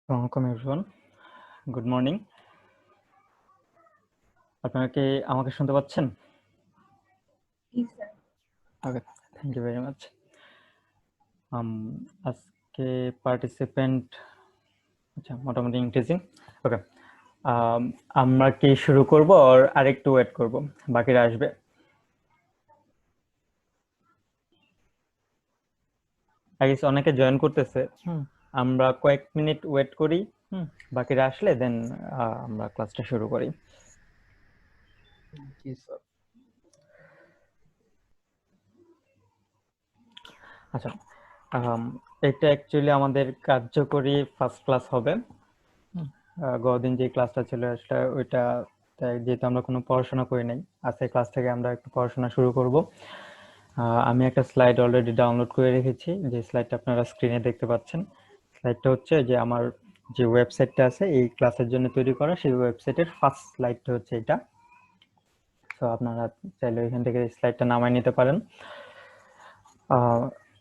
Welcome everyone. Good morning. আপনারা কি আমাকে শুনতে পাচ্ছেন? Yes, sir. Okay, thank you very much. আজকে পার্টিসিপেন্ট মোটামুটি ইনক্রিজিং। ওকে, আমরা কি শুরু করব আর আরেকটু ওয়েট করব, বাকিরা আসবে? আই গেস অনেকে জয়েন করতেছে। আমরা কয়েক মিনিট ওয়েট করি, বাকিরা আসলে দেন আমরা ক্লাসটা শুরু করি। জি স্যার। আচ্ছা, এটা অ্যাকচুয়ালি আমাদের কার্যকরী ফার্স্ট ক্লাস হবে। গতদিন যে ক্লাসটা ছিল সেটা ওইটা যেহেতু আমরা কোনো পড়াশোনা করি নাই, আজকে ক্লাস থেকে আমরা একটু পড়াশোনা শুরু করব। আমি একটা স্লাইড অলরেডি ডাউনলোড করে রেখেছি, যে স্লাইডটা আপনারা স্ক্রিনে দেখতে পাচ্ছেন। স্লাইডটা হচ্ছে যে আমার যে ওয়েবসাইটটা আছে এই ক্লাসের জন্য তৈরি করা, সেই ওয়েবসাইটের ফার্স্ট স্লাইডটা হচ্ছে এটা। তো আপনারা চাইলে এখান থেকে স্লাইডটা নামায় নিতে পারেন।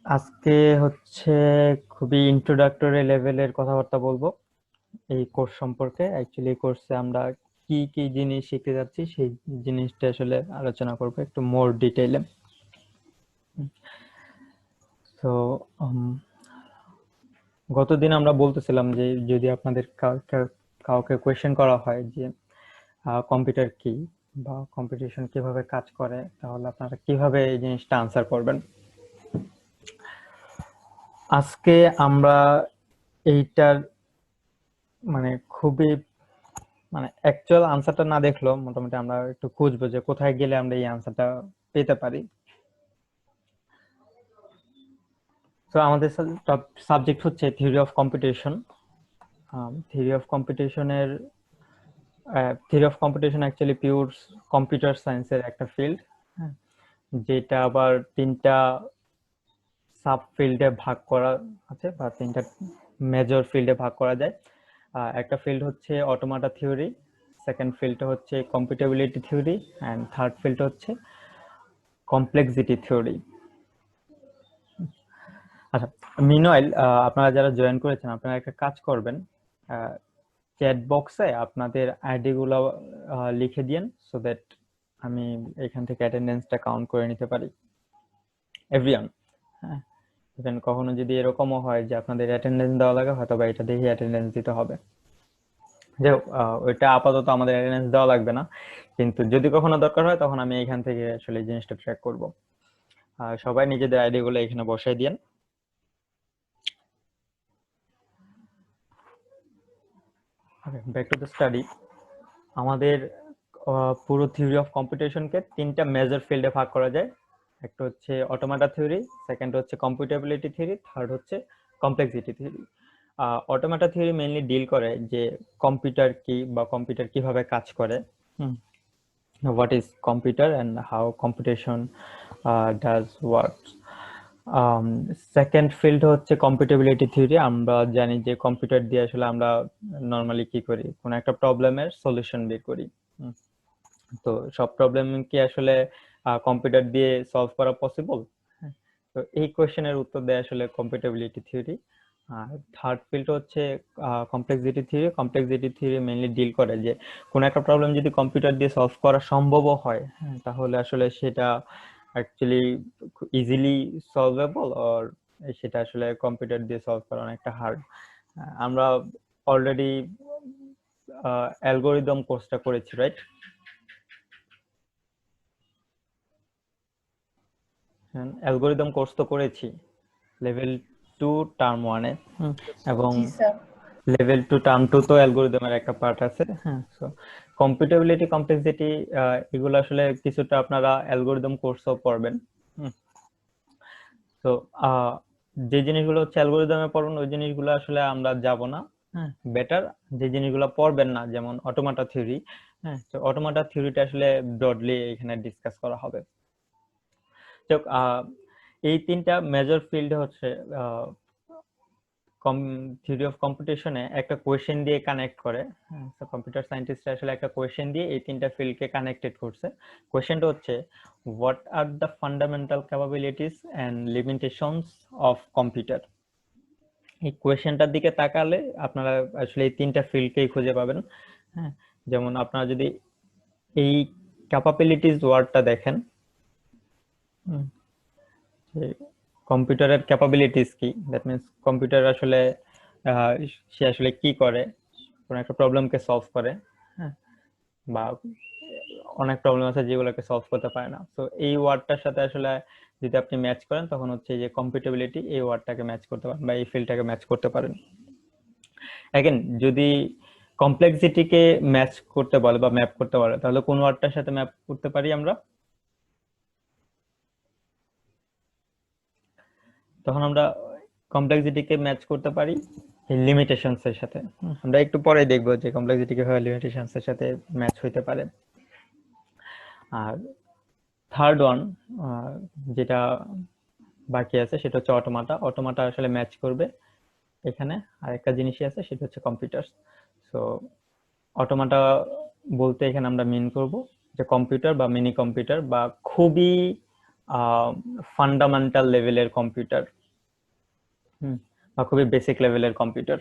আজকে হচ্ছে খুবই ইন্ট্রোডাক্টরি লেভেলের কথাবার্তা বলবো এই কোর্স সম্পর্কে। অ্যাকচুয়ালি এই কোর্সে আমরা কি কি জিনিস শিখতে যাচ্ছি সেই জিনিসটা আসলে আলোচনা করবো একটু মোর ডিটেইলে। তো গতদিন আমরা বলতেছিলাম যে যদি আপনাদের কাউকে কোয়েশ্চেন করা হয় যে কম্পিউটার কি বা কম্পিটিশন কিভাবে কাজ করে, তাহলে আপনারা কিভাবে এই জিনিসটা আনসার করবেন। আজকে আমরা এইটার খুবই অ্যাকচুয়াল আনসারটা না দেখলেও মোটামুটি আমরা একটু খুঁজবো যে কোথায় গেলে আমরা এই আনসারটা পেতে পারি। তো আমাদের সাবজেক্ট হচ্ছে theory of competition. Theory of কম্পিটিশনের theory of competition actually pure computer সায়েন্সের একটা ফিল্ড, যেটা আবার তিনটা সাব ফিল্ডে ভাগ করা আছে বা তিনটা মেজর ফিল্ডে ভাগ করা যায়। একটা ফিল্ড হচ্ছে অটোমাটা থিওরি, সেকেন্ড ফিল্ডটা হচ্ছে computability theory, and third field হচ্ছে কমপ্লেক্সিটি থিওরি। আচ্ছা, মিনওয়াইল আপনারা যারা জয়েন করেছেন আপনারা একটা কাজ করবেন, চ্যাট বক্সে আপনাদের আইডি গুলো লিখে দিন, সো দ্যাট আমি এখান থেকে অ্যাটেন্ডেন্সটা কাউন্ট করে নিতে পারি এভরিওয়ান। হ্যাঁ, ইভেন কখনো যদি এরকমও হয় যে আপনাদের অ্যাটেন্ডেন্স দেওয়া লাগে, হয়তো বা এটা দেখে অ্যাটেন্ডেন্স দিতে হবে। যে ওইটা আপাতত আমাদের অ্যাটেন্ডেন্স দেওয়া লাগবে না, কিন্তু যদি কখনো দরকার হয় তখন আমি এখান থেকে আসলে এই জিনিসটা ট্র্যাক করব। সবাই নিজেদের আইডি গুলো এখানে বসাই দিন। Back to the study. আমাদের পুরো থিওরি অফ কম্পিটিশনকে তিনটা মেজর ফিল্ডে ভাগ করা যায়। একটা হচ্ছে অটোমাটা থিওরি, সেকেন্ড হচ্ছে কম্পিউটেবিলিটি থিওরি, থার্ড হচ্ছে complexity theory. Automata theory mainly deal করে যে কম্পিউটার কি বা কম্পিউটার কিভাবে কাজ করে, what is computer and how computation does works. Second field হচ্ছে কম্পিউটেবিলিটি থিওরি। আমরা জানি যে কম্পিউটার দিয়ে আসলে আমরা নর্মালি কি করি, কোন একটা প্রবলেমের সলিউশন বের করি। তো সব প্রবলেম কি আসলে কম্পিউটার দিয়ে সলভ করা পসিবল? তো এই কোশ্চেনের উত্তর দেয় আসলে কম্পিউটেবিলিটি থিওরি। আর থার্ড ফিল্ড হচ্ছে complexity theory. Complexity theory mainly deal করে যে কোনো একটা প্রবলেম যদি কম্পিউটার দিয়ে সলভ করা সম্ভবও হয়, তাহলে আসলে সেটা অ্যাকচুয়ালি ইজিলি সলভেবল, আর সেটা আসলে কম্পিউটার দিয়ে সলভ করা অনেকটা হার্ড। আমরা অলরেডি অ্যালগোরিদম কোর্সটা করেছি, রাইট? অ্যালগোরিদম কোর্স তো করেছি লেভেল 2 টার্ম 1 এ, এবং Yes, sir. লেভেল 2 টার্ম 2 তো অ্যালগোরিদমের একটা পার্ট আছে। সো কম্পিউটেবিলিটি, কমপ্লেক্সিটি এগুলো আসলে কিছুটা আপনারা অ্যালগোরিদম কোর্সও পড়বেন। তো যে জিনিসগুলো হচ্ছে অ্যালগোরিদমে পড়বেন ওই জিনিসগুলো আসলে আমরা যাব না। বেটার যে জিনিসগুলো পড়বেন না, যেমন অটোমাটা থিওরি। তো অটোমাটা থিওরিটা আসলে ব্রডলি এখানে ডিসকাস করা হবে। তো এই তিনটা মেজর ফিল্ড হচ্ছে থিওরি অফ কম্পিটিশনে একটা কোয়েশ্চেন দিয়ে কানেক্ট করে। কম্পিউটার সায়েন্টিস্ট আসলে একটা কোয়েশ্চেন দিয়ে এই তিনটা ফিল্ডকে কানেক্টেড করছে। কোয়েশ্চেনটা হচ্ছে what are the fundamental capabilities and limitations of computer. এই কোয়েশ্চেনটার দিকে তাকালে আপনারা আসলে এই তিনটা ফিল্ডকেই খুঁজে পাবেন। হ্যাঁ, যেমন আপনারা যদি এই ক্যাপাবিলিটিস ওয়ার্ডটা দেখেন, যে কম্পিউটারের ক্যাপাবিলিটিস কি, দ্যাট মিন্স কম্পিউটার আসলে সে আসলে কি করে, কোনো একটা প্রবলেমকে সলভ করে, হ্যাঁ, বা অনেক প্রবলেম আছে যেগুলোকে সলভ করতে পারে না। তো এই ওয়ার্ডটার সাথে আসলে যদি আপনি ম্যাচ করেন তখন হচ্ছে যে কম্পিউটেবিলিটি এই ওয়ার্ডটাকে ম্যাচ করতে পারেন বা এই ফিল্ডটাকে ম্যাচ করতে পারেন। এগেন যদি কমপ্লেক্সিটিকে ম্যাচ করতে বলে বা ম্যাপ করতে বলে তাহলে কোন ওয়ার্ডটার সাথে ম্যাপ করতে পারি আমরা? তখন আমরা কমপ্লেক্সিটিকে ম্যাচ করতে পারি লিমিটেশনস এর সাথে। আমরা একটু পরে দেখবো যে কমপ্লেক্সিটি কিভাবে লিমিটেশনস এর সাথে ম্যাচ হইতে পারে। আর থার্ড ওয়ান যেটা বাকি আছে সেটা হচ্ছে অটোমাটা। অটোমাটা আসলে ম্যাচ করবে এখানে আরেকটা জিনিসই আছে, সেটা হচ্ছে কম্পিউটার। সো অটোমাটা বলতে এখানে আমরা মিন করব যে কম্পিউটার বা মিনি কম্পিউটার বা খুবই ফান্ডামেন্টাল লেভেলের কম্পিউটার, বা খুবই বেসিক লেভেলের কম্পিউটার।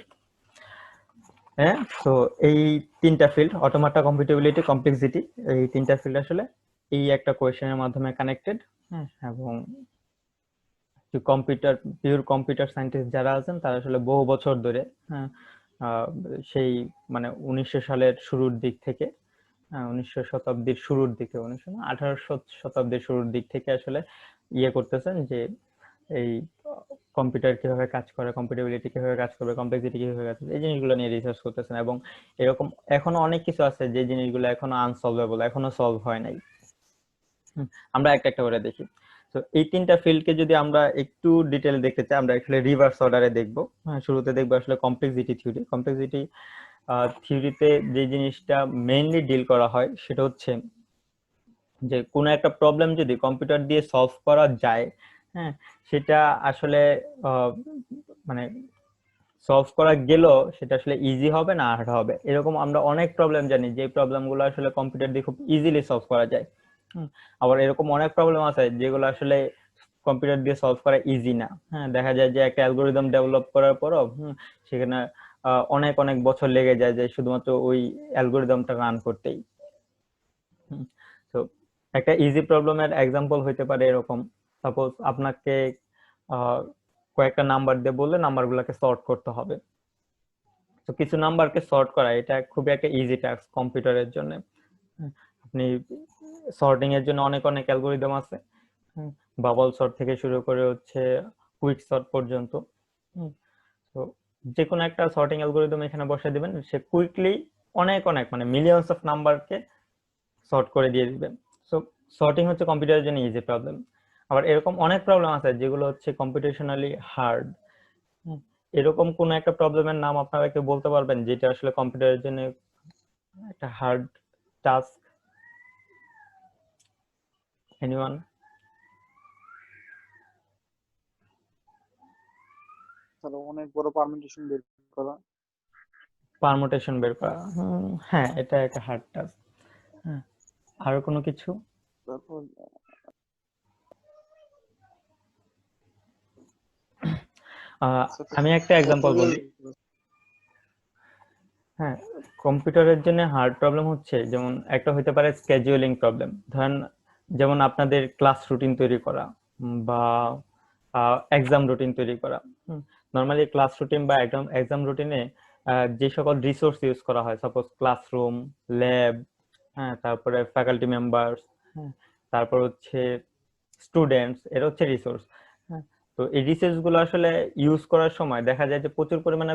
হ্যাঁ, তো এই তিনটা ফিল্ড অটোমাটা, কম্পিউটেবিলিটি, কমপ্লেক্সিটি, এই তিনটা ফিল্ড আসলে এই একটা কোয়েশ্চেনের মাধ্যমে কানেক্টেড। হ্যাঁ, এবং কম্পিউটার পিওর কম্পিউটার সায়েন্টিস্ট যারা আছেন তারা আসলে বহু বছর ধরে, হ্যাঁ, সেই মানে 1900 সালের শুরুর দিক থেকে, 1900 শতাব্দীর শুরুর দিকে, 1800 শতাব্দীর শুরুর দিক থেকে আসলে ইয়ে করতেছেন যে এই কম্পিউটার কিভাবে কাজ করে, কম্পিউটেবিলিটি কিভাবে কাজ করবে, কমপ্লেক্সিটি কিভাবে কাজ করবে, এই জিনিসগুলো নিয়ে রিসার্চ করতেছেন। এবং এরকম এখনো অনেক কিছু আছে যে জিনিসগুলো এখনো আনসলভেবল, এখনো সলভ হয় নাই। আমরা একটা একটা করে দেখি। তো এই তিনটা ফিল্ডকে যদি আমরা একটু ডিটেইল দেখতে চাই আমরা আসলে রিভার্স অর্ডারে দেখব। শুরুতে দেখবো আসলে কমপ্লেক্সিটি থিওরি। কমপ্লেক্সিটি থিওরিতে যে জিনিসটা মেইনলি ডিল করা হয় সেটা হচ্ছে যে কোনো একটা প্রবলেম যদি কম্পিউটার দিয়ে সলভ করা যায়, হ্যাঁ, সেটা আসলে মানে সলভ করা গেলেও সেটা আসলে ইজি হবে না হার্ড হবে। এরকম আমরা অনেক প্রবলেম জানি যে প্রবলেমগুলো আসলে কম্পিউটার দিয়ে খুব ইজিলি সলভ করা যায়। আবার এরকম অনেক প্রবলেম আছে যেগুলো আসলে কম্পিউটার দিয়ে সলভ করা ইজি না। হ্যাঁ, দেখা যায় যে একটা অ্যালগোরিদম ডেভেলপ করার পরও সেখানে অনেক অনেক বছর লেগে যায় যে শুধুমাত্র ওই অ্যালগোরিদমটা রান করতেই। তো একটা ইজি প্রবলেমের এক্সাম্পল হইতে পারে এরকম, সাপোজ আপনাকে কয়েকটা নাম্বার দিয়ে বললে নাম্বারগুলোকে সর্ট করতে হবে। তো কিছু নাম্বারকে সর্ট করা এটা খুবই একটা ইজি টাস্ক কম্পিউটারের জন্য। আপনি সর্টিং এর জন্য অনেক অনেক অ্যালগোরিদম আছে, বাবল সর্ট থেকে শুরু করে হচ্ছে কুইক সর্ট পর্যন্ত। তো যে কোনো একটা সর্টিং অ্যালগোরিদম এখানে বসিয়ে দিবেন, সে কুইকলি অনেক অনেক মানে মিলিয়নস অফ নাম্বারকে সর্ট করে দিয়ে দিবেন। সো সর্টিং হচ্ছে কম্পিউটারের জন্য ইজি প্রবলেম। আবার এরকম অনেক প্রবলেম আছে যেগুলো হচ্ছে কম্পিউটেশনালি হার্ড। এরকম কোন একটা প্রবলেমের নাম আপনারা কেউ বলতে পারবেন যেটা আসলে কম্পিউটারের জন্য একটা হার্ড টাস্ক? এনিওয়ান? তাহলে অনেক বড় পারমিটেশন বের করা। পারমুটেশন বের করা, হ্যাঁ, এটা একটা হার্ড টাস্ক। হ্যাঁ, আরো কোনো কিছু? তারপর আমি একটা এক্সাম্পল বলি। হ্যাঁ, কম্পিউটারের জন্য হার্ড প্রবলেম হচ্ছে যেমন একটা হতে পারে স্কেডিউলিং প্রবলেম। ধরেন যেমন আপনাদের ক্লাস রুটিন তৈরি করা বা এক্সাম রুটিন তৈরি করা। নর্মালি ক্লাস রুটিন বা এক্সাম রুটিনে যে সকল রিসোর্স ইউজ করা হয়, সাপোজ ক্লাসরুম, ল্যাব, হ্যাঁ, তারপরে ফ্যাকাল্টি মেম্বার্স, তারপর হচ্ছে স্টুডেন্টস, এরা হচ্ছে রিসোর্স। তো এই রিসোর্স গুলো আসলে ইউজ করার সময় দেখা যায় যে প্রচুর পরিমাণে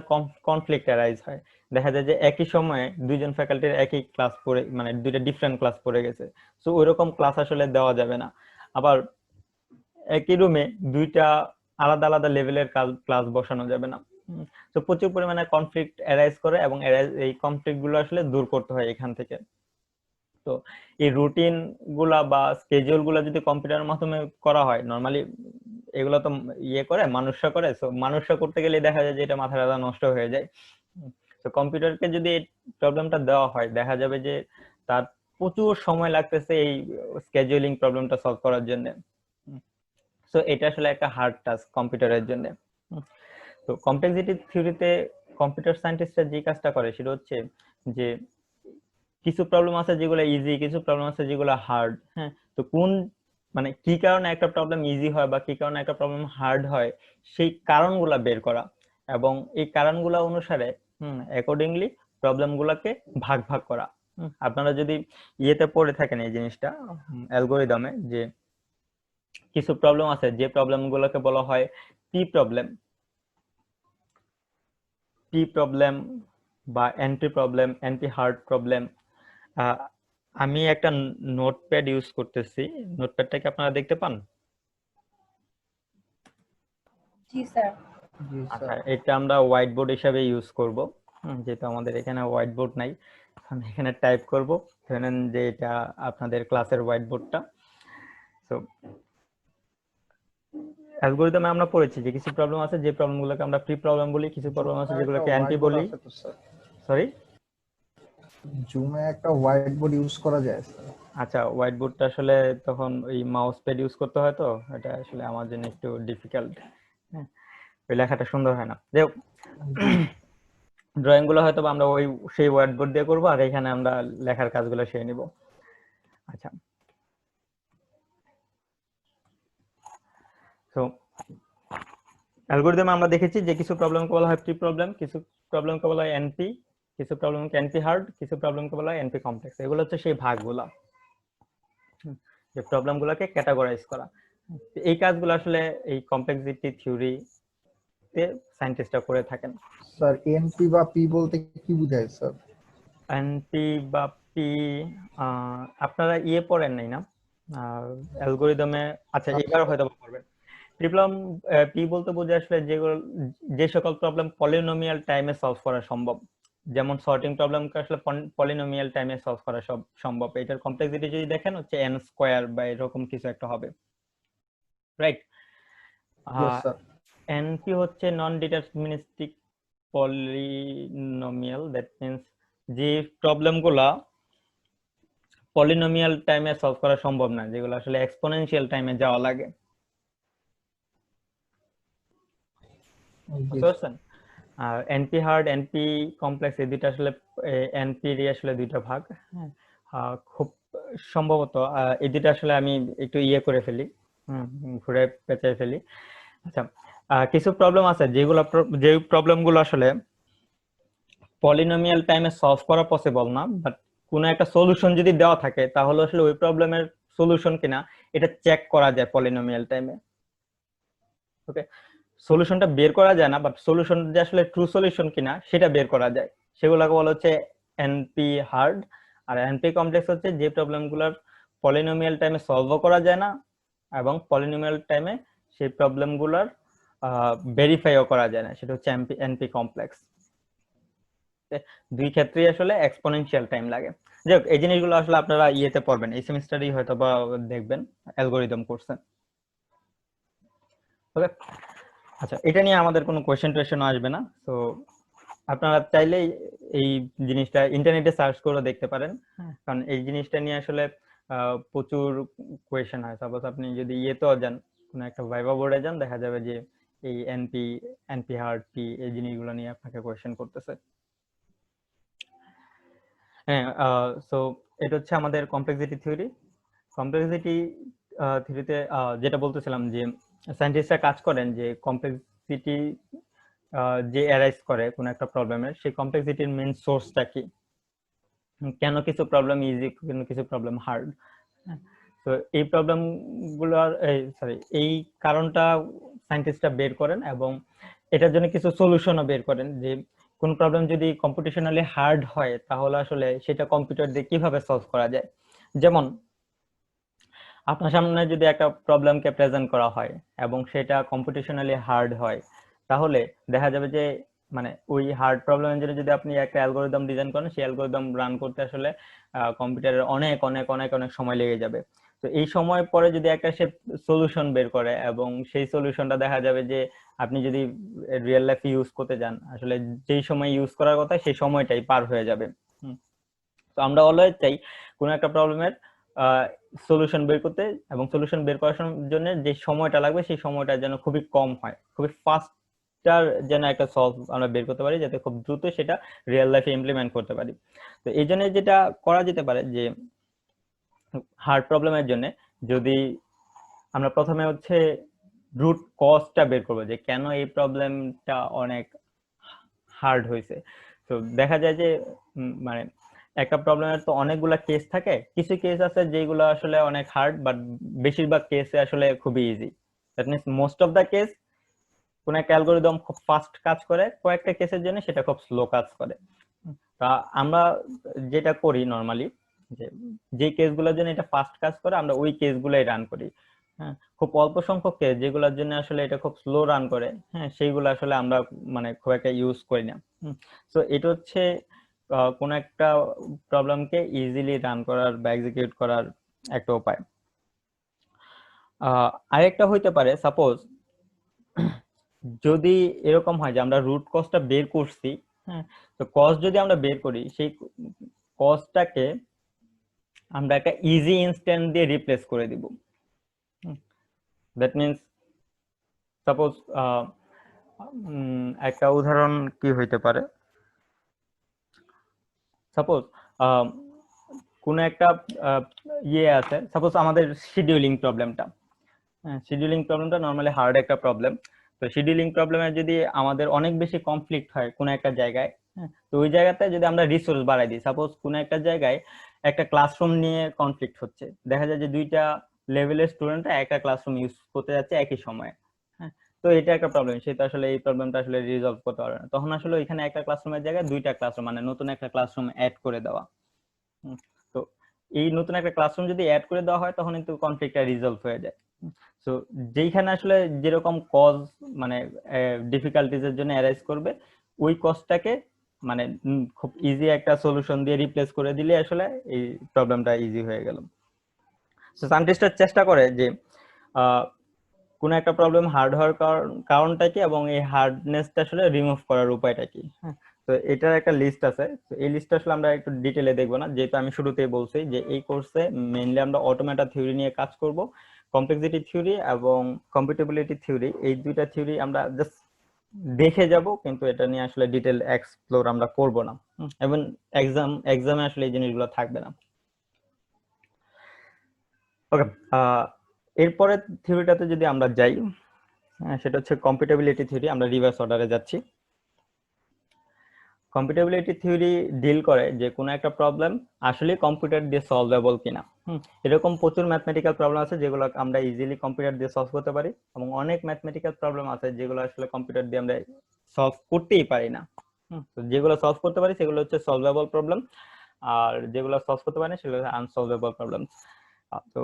কনফ্লিক্ট অ্যারাইজ হয়। দেখা যায় যে একই সময়ে দুইজন ফ্যাকাল্টির একই ক্লাস পড়ে, মানে দুইটা ডিফারেন্ট ক্লাস পড়ে গেছে। সো ওইরকম ক্লাস আসলে দেওয়া যাবে না। আবার একই রুমে দুইটা আলাদা আলাদা লেভেলের ক্লাস বসানো যাবে না। তো প্রচুর পরিমাণে কনফ্লিক্ট অ্যারাইজ করে এবং এই কনফ্লিক্ট গুলো আসলে দূর করতে হয় এখান থেকে। তো এই রুটিন গুলা বা স্কেডিউল গুলা যদি কম্পিউটারের মাধ্যমে করা হয়, নর্মালি এগুলো তো ইয়ে করে মানুষরা করে, তো মানুষরা করতে গেলে দেখা যায় যে এটা মাথা ব্যথা নষ্ট হয়ে যায়। তো কম্পিউটারকে যদি প্রবলেমটা দেওয়া হয় দেখা যাবে যে তার প্রচুর সময় লাগতেছে এই স্কেডিউলিং প্রবলেমটা সলভ করার জন্য। তো এটা আসলে একটা হার্ড টাস্ক কম্পিউটারের জন্য। তো কমপ্লেক্সিটি থিওরিতে কম্পিউটার সায়েন্টিস্টরা যে কাজটা করে সেটা হচ্ছে যে কিছু প্রবলেম আছে যেগুলো ইজি, কিছু প্রবলেম আছে যেগুলো হার্ড। হ্যাঁ, তো কোন মানে কি কারণে একটা প্রবলেম ইজি হয় বা কি কারণে একটা প্রবলেম হার্ড হয় সেই কারণগুলা বের করা, এবং এই কারণগুলা অনুসারে অ্যাকর্ডিংলি প্রবলেমগুলোকে ভাগ ভাগ করা। আপনারা যদি ইয়েতে পড়ে থাকেন এই জিনিসটা অ্যালগরিদমে, যে কিছু প্রবলেম আছে যে প্রবলেমগুলোকে বলা হয় পি প্রবলেম, পি প্রবলেম বা NP problem, NP hard problem. আমি একটা নোটপ্যাড ইউজ করতেছি, নোটপ্যাডটা কি আপনারা দেখতে পান? জি স্যার। জি আচ্ছা, স্যার। এটা আমরা হোয়াইট বোর্ড হিসাবে ইউজ করব, যেহেতু আমাদের এখানে হোয়াইট বোর্ড নাই। আমি এখানে টাইপ করব, ধরেন যে এটা আপনাদের ক্লাসের হোয়াইট বোর্ডটা। তো অ্যালগরিদমে আমরা পড়েছি যে কিছু প্রবলেম আছে যে প্রবলেমগুলোকে আমরা প্রি প্রবলেম বলি, কিছু প্রবলেম আছে যেগুলোকে এনপি বলি। সরি, জুমে একটা হোয়াইট বোর্ড ইউজ করা যায় স্যার? আচ্ছা, হোয়াইট বোর্ডটা আসলে তখন ওই মাউস প্যাড ইউজ করতে হয়, তো এটা আসলে আমার জন্য একটু ডিফিকাল্ট। হ্যাঁ, ওই লেখাটা সুন্দর হয় না। যাই হোক, ড্রয়িং গুলো হয়তো আমরা ওই সেই হোয়াইট বোর্ড দিয়ে করবো, আর এখানে আমরা লেখার কাজগুলো সেরে নিব। আচ্ছা, তো অ্যালগরিদমে আমরা দেখেছি যে কিছু প্রবলেমকে বলা হয় প্রি প্রবলেম, কিছু প্রবলেমকে বলা হয় এনপি, কিছু প্রবলেমকে এনপি হার্ড, কিছু প্রবলেমকে বলা হয় এনপি কমপ্লেক্স। এগুলো হচ্ছে সেই ভাগগুলা, যে প্রবলেমগুলোকে ক্যাটাগরাইজ করা। এই কাজগুলো আসলে এই কমপ্লেক্সিটি থিওরিতে সায়েন্টিস্টরা করে থাকেন। স্যার এনপি বা পি বলতে কি বোঝায় স্যার? এনপি বা পি, আপনারা ইয়ে পড়েন নাই না অ্যালগরিদমে? আচ্ছা, এবার হয়তো পড়বেন। প্রবলেম পি বলতে বোঝায় আসলে যেগুলো, যে সকল প্রবলেম পলিনোমিয়াল টাইমে সলভ করা সম্ভব। যেমন সর্টিং প্রবলেমকে আসলে পলিনোমিয়াল টাইমে সলভ করা সম্ভব। এটার কমপ্লেক্সিটি যদি দেখেন হচ্ছে এন স্কয়ার বা এরকম কিছু একটা হবে, রাইট? এনপি হচ্ছে নন ডিটারমিনিস্টিক পলিনোমিয়াল, দ্যাট মিন্স যে প্রবলেমগুলা পলিনোমিয়াল টাইমে সলভ করা সম্ভব না, যেগুলো আসলে এক্সপোনেনশিয়াল টাইমে যাওয়া লাগে। বুঝতে পারছেন? আর এনপি হার্ড, এনপি কমপ্লেক্স, এই দুইটা আসলে এনপি এর আসলে দুইটা ভাগ। হ্যাঁ, খুব সম্ভবত এই দুইটা আসলে আমি একটু ইয়ে করে ফেলি, ঘুরে পেঁচাই ফেলি। আচ্ছা, কিছু প্রবলেম আছে যেগুলো, যে প্রবলেমগুলো আসলে পলিনোমিয়াল টাইমে সলভ করা পসিবল না, বাট কোনো একটা সলিউশন যদি দেওয়া থাকে তাহলে আসলে ওই প্রবলেমের সলিউশন কিনা এটা চেক করা যায় পলিনোমিয়াল টাইমে। ওকে, সলিউশনটা বের করা যায় না, বাট সলিউশন যে আসলে ট্রু সলিউশন কিনা সেটা বের করা যায়। সেগুলোকে বলা হচ্ছে এনপি হার্ড। আর এনপি কমপ্লেক্স হচ্ছে যে প্রবলেমগুলোর পলিনোমিয়াল টাইমে সলভও করা যায় না, এবং পলিনোমিয়াল টাইমে সেই প্রবলেমগুলোর ভেরিফাইও করা যায় না, সেটা হচ্ছে এনপি কমপ্লেক্স। দুই ক্ষেত্রেই আসলে এক্সপোনেনশিয়াল টাইম লাগে। যাই হোক, এই জিনিসগুলো আসলে আপনারা ইয়েতে পড়বেন, এই সেমিস্টারেই হয়তো বা দেখবেন অ্যালগরিদম কোর্সে। ওকে, আচ্ছা, এটা নিয়ে আমাদের কোনো কোয়েশ্চেন টোয়েশ্চেন আসবে না। তো আপনারা চাইলেই এই জিনিসটা ইন্টারনেটে সার্চ করে দেখতে পারেন। হ্যাঁ, কারণ এই জিনিসটা নিয়ে আসলে প্রচুর কোয়েশ্চেন হয়। সাপোজ আপনি যদি ইয়েতেও যান, কোনো একটা ভাইভা বোর্ডে যান, দেখা যাবে যে এই এনপি, এনপি হার্ড, পি, এই জিনিসগুলো নিয়ে আপনাকে কোয়েশ্চেন করতেছে। হ্যাঁ, সো এটা হচ্ছে আমাদের কমপ্লেক্সিটি থিওরি। কমপ্লেক্সিটি থিওরিতে যেটা বলতেছিলাম যে সায়েন্টিস্টরা কাজ করেন যে কমপ্লেক্সিটি যে অ্যারাইজ করে কোনো একটা প্রবলেমের, সেই কমপ্লেক্সিটির মেইন সোর্সটা কি, কেন কিছু প্রবলেম ইজি, কেন কিছু প্রবলেম হার্ড। তো এই প্রবলেমগুলোর এই কারণটা সায়েন্টিস্টরা বের করেন, এবং এটার জন্য কিছু সলিউশনও বের করেন, যে কোন প্রবলেম যদি কম্পিটিশনালি হার্ড হয় তাহলে আসলে সেটা কম্পিউটার দিয়ে কিভাবে সলভ করা যায়। যেমন আপনার সামনে যদি একটা প্রবলেমকে প্রেজেন্ট করা হয় এবং সেটা কম্পিটিশনালি হার্ড হয়, তাহলে দেখা যাবে যে মানে ওই হার্ড প্রবলেমের জন্য যদি আপনি একটা অ্যালগরিদম ডিজাইন করেন, সেই অ্যালগরিদম রান করতে আসলে কম্পিউটারের অনেক অনেক অনেক অনেক সময় লেগে যাবে। তো এই সময় পরে যদি একটা সে সলিউশন বের করে, এবং সেই সলিউশনটা দেখা যাবে যে আপনি যদি রিয়েল লাইফে ইউজ করতে যান, আসলে যেই সময় ইউজ করার কথা সেই সময়টাই পার হয়ে যাবে। তো আমরা অলওয়েজ চাই কোনো একটা প্রবলেমের সলিউশন বের করতে, এবং সলিউশন বের করার জন্য যে সময়টা লাগবে সেই সময়টা যেন খুবই কম হয়, খুবই ফাস্ট কেসটার যেন একটা সলভ আমরা বের করতে পারি, যাতে খুব দ্রুত সেটা রিয়েল লাইফে ইমপ্লিমেন্ট করতে পারি। তো এই জন্য যেটা করা যেতে পারে যে হার্ড প্রবলেমের জন্য যদি আমরা প্রথমে হচ্ছে রুট কজটা বের করবো, যে কেন এই প্রবলেমটা অনেক হার্ড হয়েছে। তো দেখা যায় যে মানে একটা প্রবলেমের তো অনেকগুলা কেস থাকে, কিছু কেস আছে যেগুলো আসলে অনেক হার্ড, বাট বেশিরভাগ কেসে আসলে খুবই easy. That means most of the case কোন একটা অ্যালগোরিদম খুব ফাস্ট কাজ করে, কয়েকটা কেসের জন্য সেটা খুব স্লো কাজ করে। তা আমরা যেটা করি নর্মালি, যে কেসগুলোর জন্য এটা ফাস্ট কাজ করে আমরা ওই কেসগুলোই রান করি। হ্যাঁ, খুব অল্প সংখ্যক কেস যেগুলোর জন্য আসলে এটা খুব স্লো রান করে, হ্যাঁ সেইগুলো আসলে আমরা মানে খুব একটা ইউজ করি না। তো এটা হচ্ছে কোন একটা প্রবলেমকে ইজিলি রান করার বা এক্সিকিউট করার একটা উপায়। আরেকটা হইতে পারে, সাপোজ যদি এরকম হয় যে আমরা রুট কজটা বের করছি, হ্যাঁ, তো কজ যদি আমরা বের করি, সেই কজটাকে আমরা একটা ইজি ইনস্ট্যান্ট দিয়ে রিপ্লেস করে দিব। দ্যাট মিনস সাপোজ একটা উদাহরণ কি হইতে পারে, সাপোজ কোন একটা ইয়ে আছে, সাপোজ আমাদের শিডিউলিং প্রবলেমটা, হ্যাঁ শিডিউলিং প্রবলেমটা নর্মালি হার্ড একটা প্রবলেম। তো শিডিউলিং প্রবলেমে যদি আমাদের অনেক বেশি কনফ্লিক্ট হয় কোন একটা জায়গায়, হ্যাঁ, তো ওই জায়গাতে যদি আমরা রিসোর্স বাড়াই দিই, সাপোজ কোন একটা জায়গায় একটা ক্লাসরুম নিয়ে কনফ্লিক্ট হচ্ছে, দেখা যায় যে দুইটা লেভেলের স্টুডেন্টরা একটা ক্লাসরুম ইউজ করতে যাচ্ছে একই সময়ে, হ্যাঁ, তো এটা একটা প্রবলেম, সেটা আসলে এই প্রবলেমটা আসলে রিজলভ করতে পারবে না, তখন আসলে ওইখানে একটা ক্লাসরুমের জায়গায় দুইটা ক্লাসরুম মানে নতুন একটা ক্লাসরুম অ্যাড করে দেওয়া। তো এই নতুন একটা ক্লাসরুম যদি অ্যাড করে দেওয়া হয় তখন কিন্তু কনফ্লিক্টটা রিজলভ হয়ে যায়। সো যেইখানে আসলে যেরকম কজ মানে ডিফিকাল্টিজ এর জন্য অ্যারাইজ করবে, ওই কজটাকে মানে খুব ইজি একটা সলিউশন দিয়ে রিপ্লেস করে দিলে আসলে এই প্রবলেমটা ইজি হয়ে গেল। সো সায়েন্টিস্টরা চেষ্টা করে যে কোন একটা প্রবলেম হার্ড হওয়ার কারণটা কি এবং এই হার্ডনেসটা আসলে রিমুভ করার উপায়টা কি। হ্যাঁ, তো এটার একটা লিস্ট আছে, তো এই লিস্টটা আসলে আমরা একটু ডিটেইলে দেখবো না, যেহেতু আমি শুরুতেই বলছি যে এই কোর্সে মেইনলি আমরা অটোমেটা থিওরি নিয়ে কাজ করব। কমপ্লেক্সিটি থিওরি এবং কম্পিউটেবিলিটি থিওরি, এই দুইটা থিওরি আমরা জাস্ট দেখে যাব, কিন্তু এটা নিয়ে আসলে ডিটেইল এক্সপ্লোর আমরা করব না, এবং এক্সামে আসলে এই জিনিসগুলো থাকবে না। ওকে, এরপরে থিওরিটাতে যদি আমরা যাই, সেটা হচ্ছে কম্পিউটেবিলিটি থিওরি। আমরা রিভার্স অর্ডারে যাচ্ছি। কম্পিউটেবিলিটি থিওরি ডিল করে যে কোনো একটা প্রবলেম আসলে কম্পিউটার দিয়ে সলভেবল কিনা। এরকম প্রচুর ম্যাথমেটিক্যাল প্রবলেম আছে যেগুলো আমরা ইজিলি কম্পিউটার দিয়ে সলভ করতে পারি, এবং অনেক ম্যাথমেটিক্যাল প্রবলেম আছে যেগুলো আসলে কম্পিউটার দিয়ে আমরা সলভ করতেই পারি না। তো যেগুলো সলভ করতে পারি সেগুলো হচ্ছে সলভেবল প্রবলেম, আর যেগুলো সলভ করতে পারি না সেগুলো হচ্ছে আনসলভেবল প্রবলেম। তো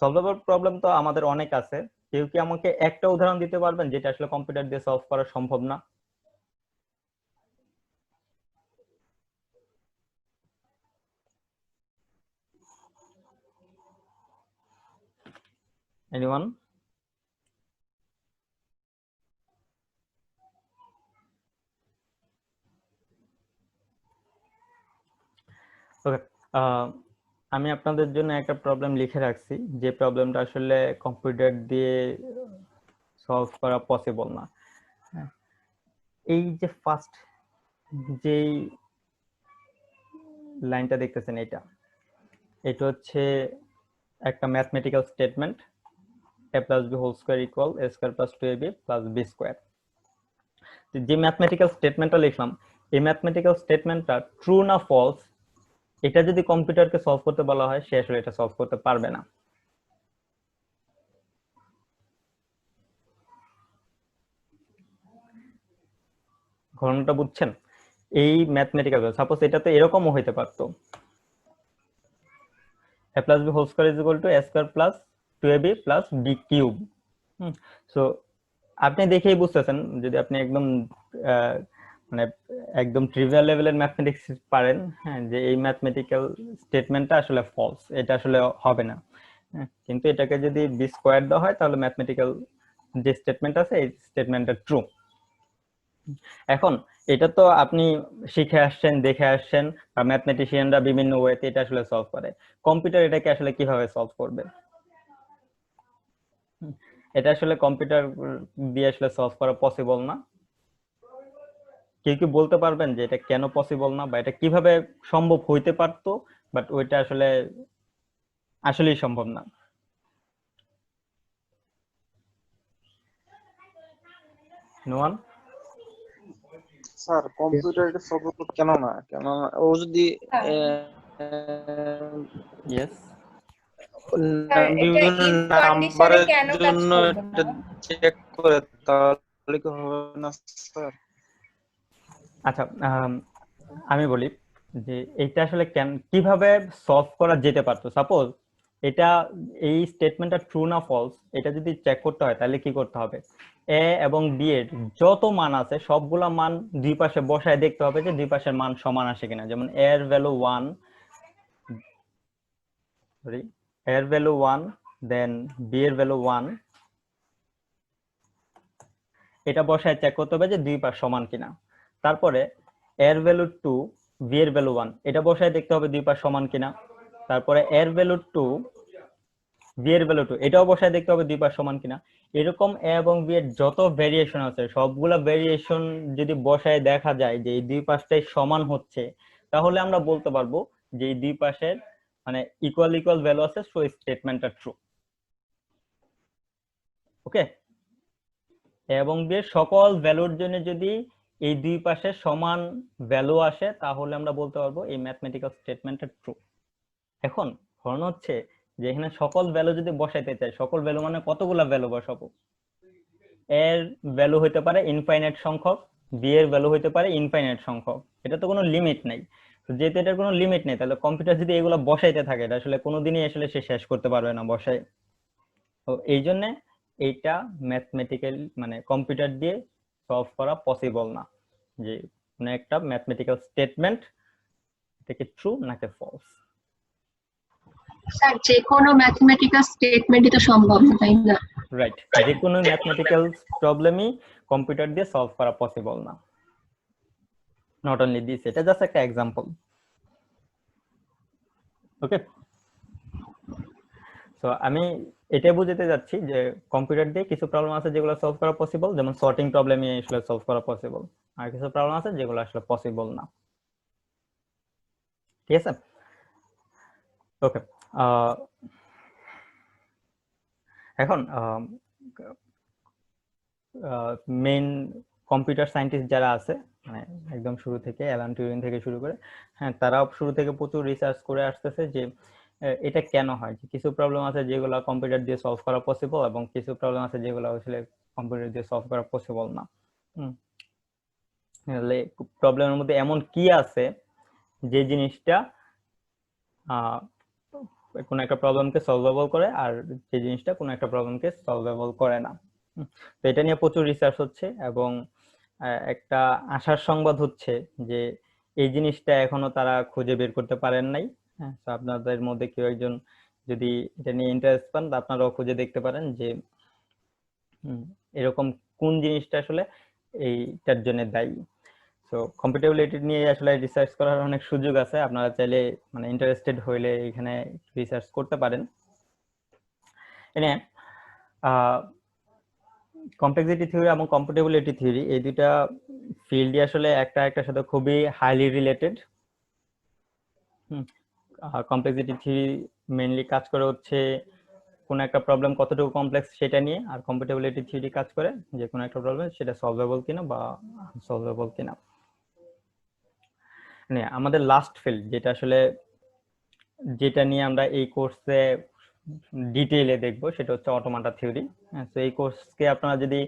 সলভেবল প্রবলেম তো আমাদের অনেক আছে। কেউ কি আমাকে একটা উদাহরণ দিতে পারবেন যেটা আসলে কম্পিউটার দিয়ে সলভ করা সম্ভব না? এনিওয়ান? ওকে, আমি আপনাদের জন্য একটা প্রবলেম লিখে রাখছি, যে প্রবলেমটা আসলে কম্পিউটার দিয়ে সলভ করা পসিবল না। এই যে ফার্স্ট যেই লাইনটা দেখতেছেন, এটা হচ্ছে একটা mathematical statement, a plus b whole square equal a square plus 2ab plus b square। যে ম্যাথমেটিক্যাল স্টেটমেন্টটা লিখলাম, এই ম্যাথমেটিক্যাল স্টেটমেন্টটা ট্রু না ফলস, এটা যদি কম্পিউটারকে সলভ করতে বলা হয় সে আসলে এটা সলভ করতে পারবে না। ঘটনাটা বুঝছেন? এই ম্যাথমেটিক্যাল, সাপোজ এটা তো এরকমও হইতে পারতো, a plus b whole square is equal to a square plus 2ab plus b cube। So আপনি দেখেই বুঝতেছেন, যদি আপনি একদম মানে একদম ট্রিভিয়াল লেভেলের ম্যাথমেটিক্স পারেন, হ্যাঁ, যে এই ম্যাথমেটিক্যাল স্টেটমেন্টটা আসলে ফলস, এটা আসলে হবে না। কিন্তু এটাকে যদি বি স্কোয়ার দেওয়া হয় তাহলে ম্যাথমেটিক্যাল যে স্টেটমেন্ট আছে এই স্টেটমেন্টটা ট্রু। এখন এটা তো আপনি শিখে আসছেন, দেখে আসছেন, বা ম্যাথমেটিশিয়ানরা বিভিন্ন ওয়েতে এটা আসলে সলভ করে। কম্পিউটার এটাকে আসলে কিভাবে সলভ করবে? এটা আসলে কম্পিউটার দিয়ে আসলে সলভ করা পসিবল না। কেউ কি বলতে পারবেন যে এটা কেন পসিবল না বা এটা কিভাবে সম্ভব হইতে পারতো, বাট ওইটা আসলে আসলেই সম্ভব না? No one? স্যার কম্পিউটার এটা সলভ কেন না, ও যদি ইয়েস। স্যার এটা বিভিন্ন ইফ কন্ডিশনে নাম্বারের কেন কাজ জন্য করবে এটা না? চেক করে তাহলে কি হবে না স্যার? আচ্ছা, আমি বলি যে এটা আসলে কিভাবে সলভ করা যেতে পারতো। সাপোজ এটা, এই স্টেটমেন্টটা ট্রু না ফলস, এটা যদি চেক করতে হয় তাহলে কি করতে হবে, এ এবং বি এর যত মান আছে সবগুলা মান দুই পাশে বসায় দেখতে হবে যে দুই পাশের মান সমান আসে কিনা। যেমন এ এর ভ্যালু 1, সরি, এ এর ভ্যালু 1, দেন বি এর ভ্যালু 1, এটা বসায় চেক করতে হবে যে দুই পাশ সমান কিনা। তারপরে এর ভ্যালু 2, বি এর ভ্যালু 1, এটা বসায় দেখতে হবে দুই পাশ সমান কিনা। তারপরে এর ভ্যালু 2, বি এর ভ্যালু 2, এটাও বসায় দেখতে হবে দুই পাশ সমান কিনা। এরকম এ এবং বি এর যত ভেরিয়েশন আছে সবগুলা ভেরিয়েশন যদি বসায় দেখা যায় যে এই দুই পাশটাই সমান হচ্ছে, তাহলে আমরা বলতে পারবো যে এই দুই পাশের মানে ইকুয়াল ইকুয়াল ভ্যালু আছে, সো স্টেটমেন্টটা ট্রু। ওকে, এবং বি এর সকল ভ্যালুর জন্য যদি এই দুই পাশে সমান ভ্যালু আসে তাহলে আমরা বলতে পারবো এই ম্যাথমেটিক্যাল স্টেটমেন্টটা ট্রু। এখন ধরুন হচ্ছে যে এখানে সকল ভ্যালু যদি বসাইতে চাই, সকল ভ্যালু মানে কতগুলা ভ্যালু বসাবো? এর ভ্যালু হইতে পারে ইনফাইনাইট সংখ্যক, বি এর ভ্যালু হইতে পারে ইনফাইনাইট সংখ্যক, এটা তো কোনো লিমিট নাই। তো যেহেতু এটার কোনো লিমিট নেই তাহলে কম্পিউটার যদি এগুলো বসাইতে থাকে এটা আসলে কোনোদিনই আসলে সে শেষ করতে পারবে না বসাই। তো এই জন্য এইটা ম্যাথমেটিক্যাল মানে কম্পিউটার দিয়ে সলভ করা পসিবল না, যে কোনো একটা ম্যাথমেটিক্যাল স্টেটমেন্ট থেকে ট্রু নাকি ফলস। স্যার যে কোনো ম্যাথমেটিক্যাল স্টেটমেন্টই তো সম্ভব না, তাই না? রাইট, যে কোনো ম্যাথমেটিক্যাল প্রবলেমই কম্পিউটার দিয়ে সলভ করা পসিবল না। নট অনলি দিস, এটা জাস্ট একটা এক্সাম্পল। ওকে, সো আমি এটাই বুঝাতে যাচ্ছি যে কম্পিউটার দিয়ে কিছু প্রবলেম আছে যেগুলো সলভ করা পসিবল, যেমন সর্টিং প্রবলেমই আসলে সলভ করা পসিবল, আর কিছু প্রবলেম আছে যেগুলো আসলে পসিবল না। ঠিক আছে, ওকে। এখন মেইন কম্পিউটার সায়েন্টিস্ট যারা আছে, মানে একদম শুরু থেকে অ্যালান টিউরিং থেকে শুরু করে, হ্যাঁ, তারাও শুরু থেকে প্রচুর রিসার্চ করে আসতেছে যে এটা কেন হয়, যে কিছু প্রবলেম আছে যেগুলো কম্পিউটার দিয়ে সলভ করা পসিবল এবং কিছু প্রবলেম আছে যেগুলো আসলে কম্পিউটার দিয়ে সলভ করা পসিবল না। প্রবলেমের মধ্যে এমন কি আছে যে জিনিসটা কোনো একটা প্রবলেমকে সলভেবল করে আর যে জিনিসটা কোনো একটা প্রবলেমকে সলভেবল করে না। তো এটা নিয়ে প্রচুর রিসার্চ হচ্ছে এবং একটা আশার সংবাদ হচ্ছে যে এই জিনিসটা এখনো তারা খুঁজে বের করতে পারেন নাই। হ্যাঁ, তো আপনাদের মধ্যে কেউ একজন যদি এটা নিয়ে ইন্টারেস্ট পান আপনারাও খুঁজে দেখতে পারেন যে এরকম কোন জিনিসটা আসলে এইটার জন্য দায়ী। তো কম্পিউটেবিলিটি নিয়ে আসলে রিসার্চ করার অনেক সুযোগ আছে, আপনারা চাইলে মানে ইন্টারেস্টেড হইলে এখানে রিসার্চ করতে পারেন। এনে কমপ্লেক্সিটি থিওরি এবং কম্পিউটেবিলিটি থিওরি এই দুইটা ফিল্ডই আসলে একটা একটার সাথে খুবই highly related. Complexity theory mainly কাজ করে হচ্ছে কোন একটা প্রবলেম কতটুকু কমপ্লেক্স সেটা নিয়ে, আর কম্পিউটেবিলিটি থিওরি কাজ করে যে কোনো একটা প্রবলেম সেটা সলভেবল কিনা বা আনসলভেবল কিনা। মানে আমাদের লাস্ট ফিল্ড যেটা নিয়ে আমরা এই কোর্সে ডিটেইলে দেখব সেটা হচ্ছে অটোমাটা থিওরি। তো এই কোর্সকে আপনারা যদি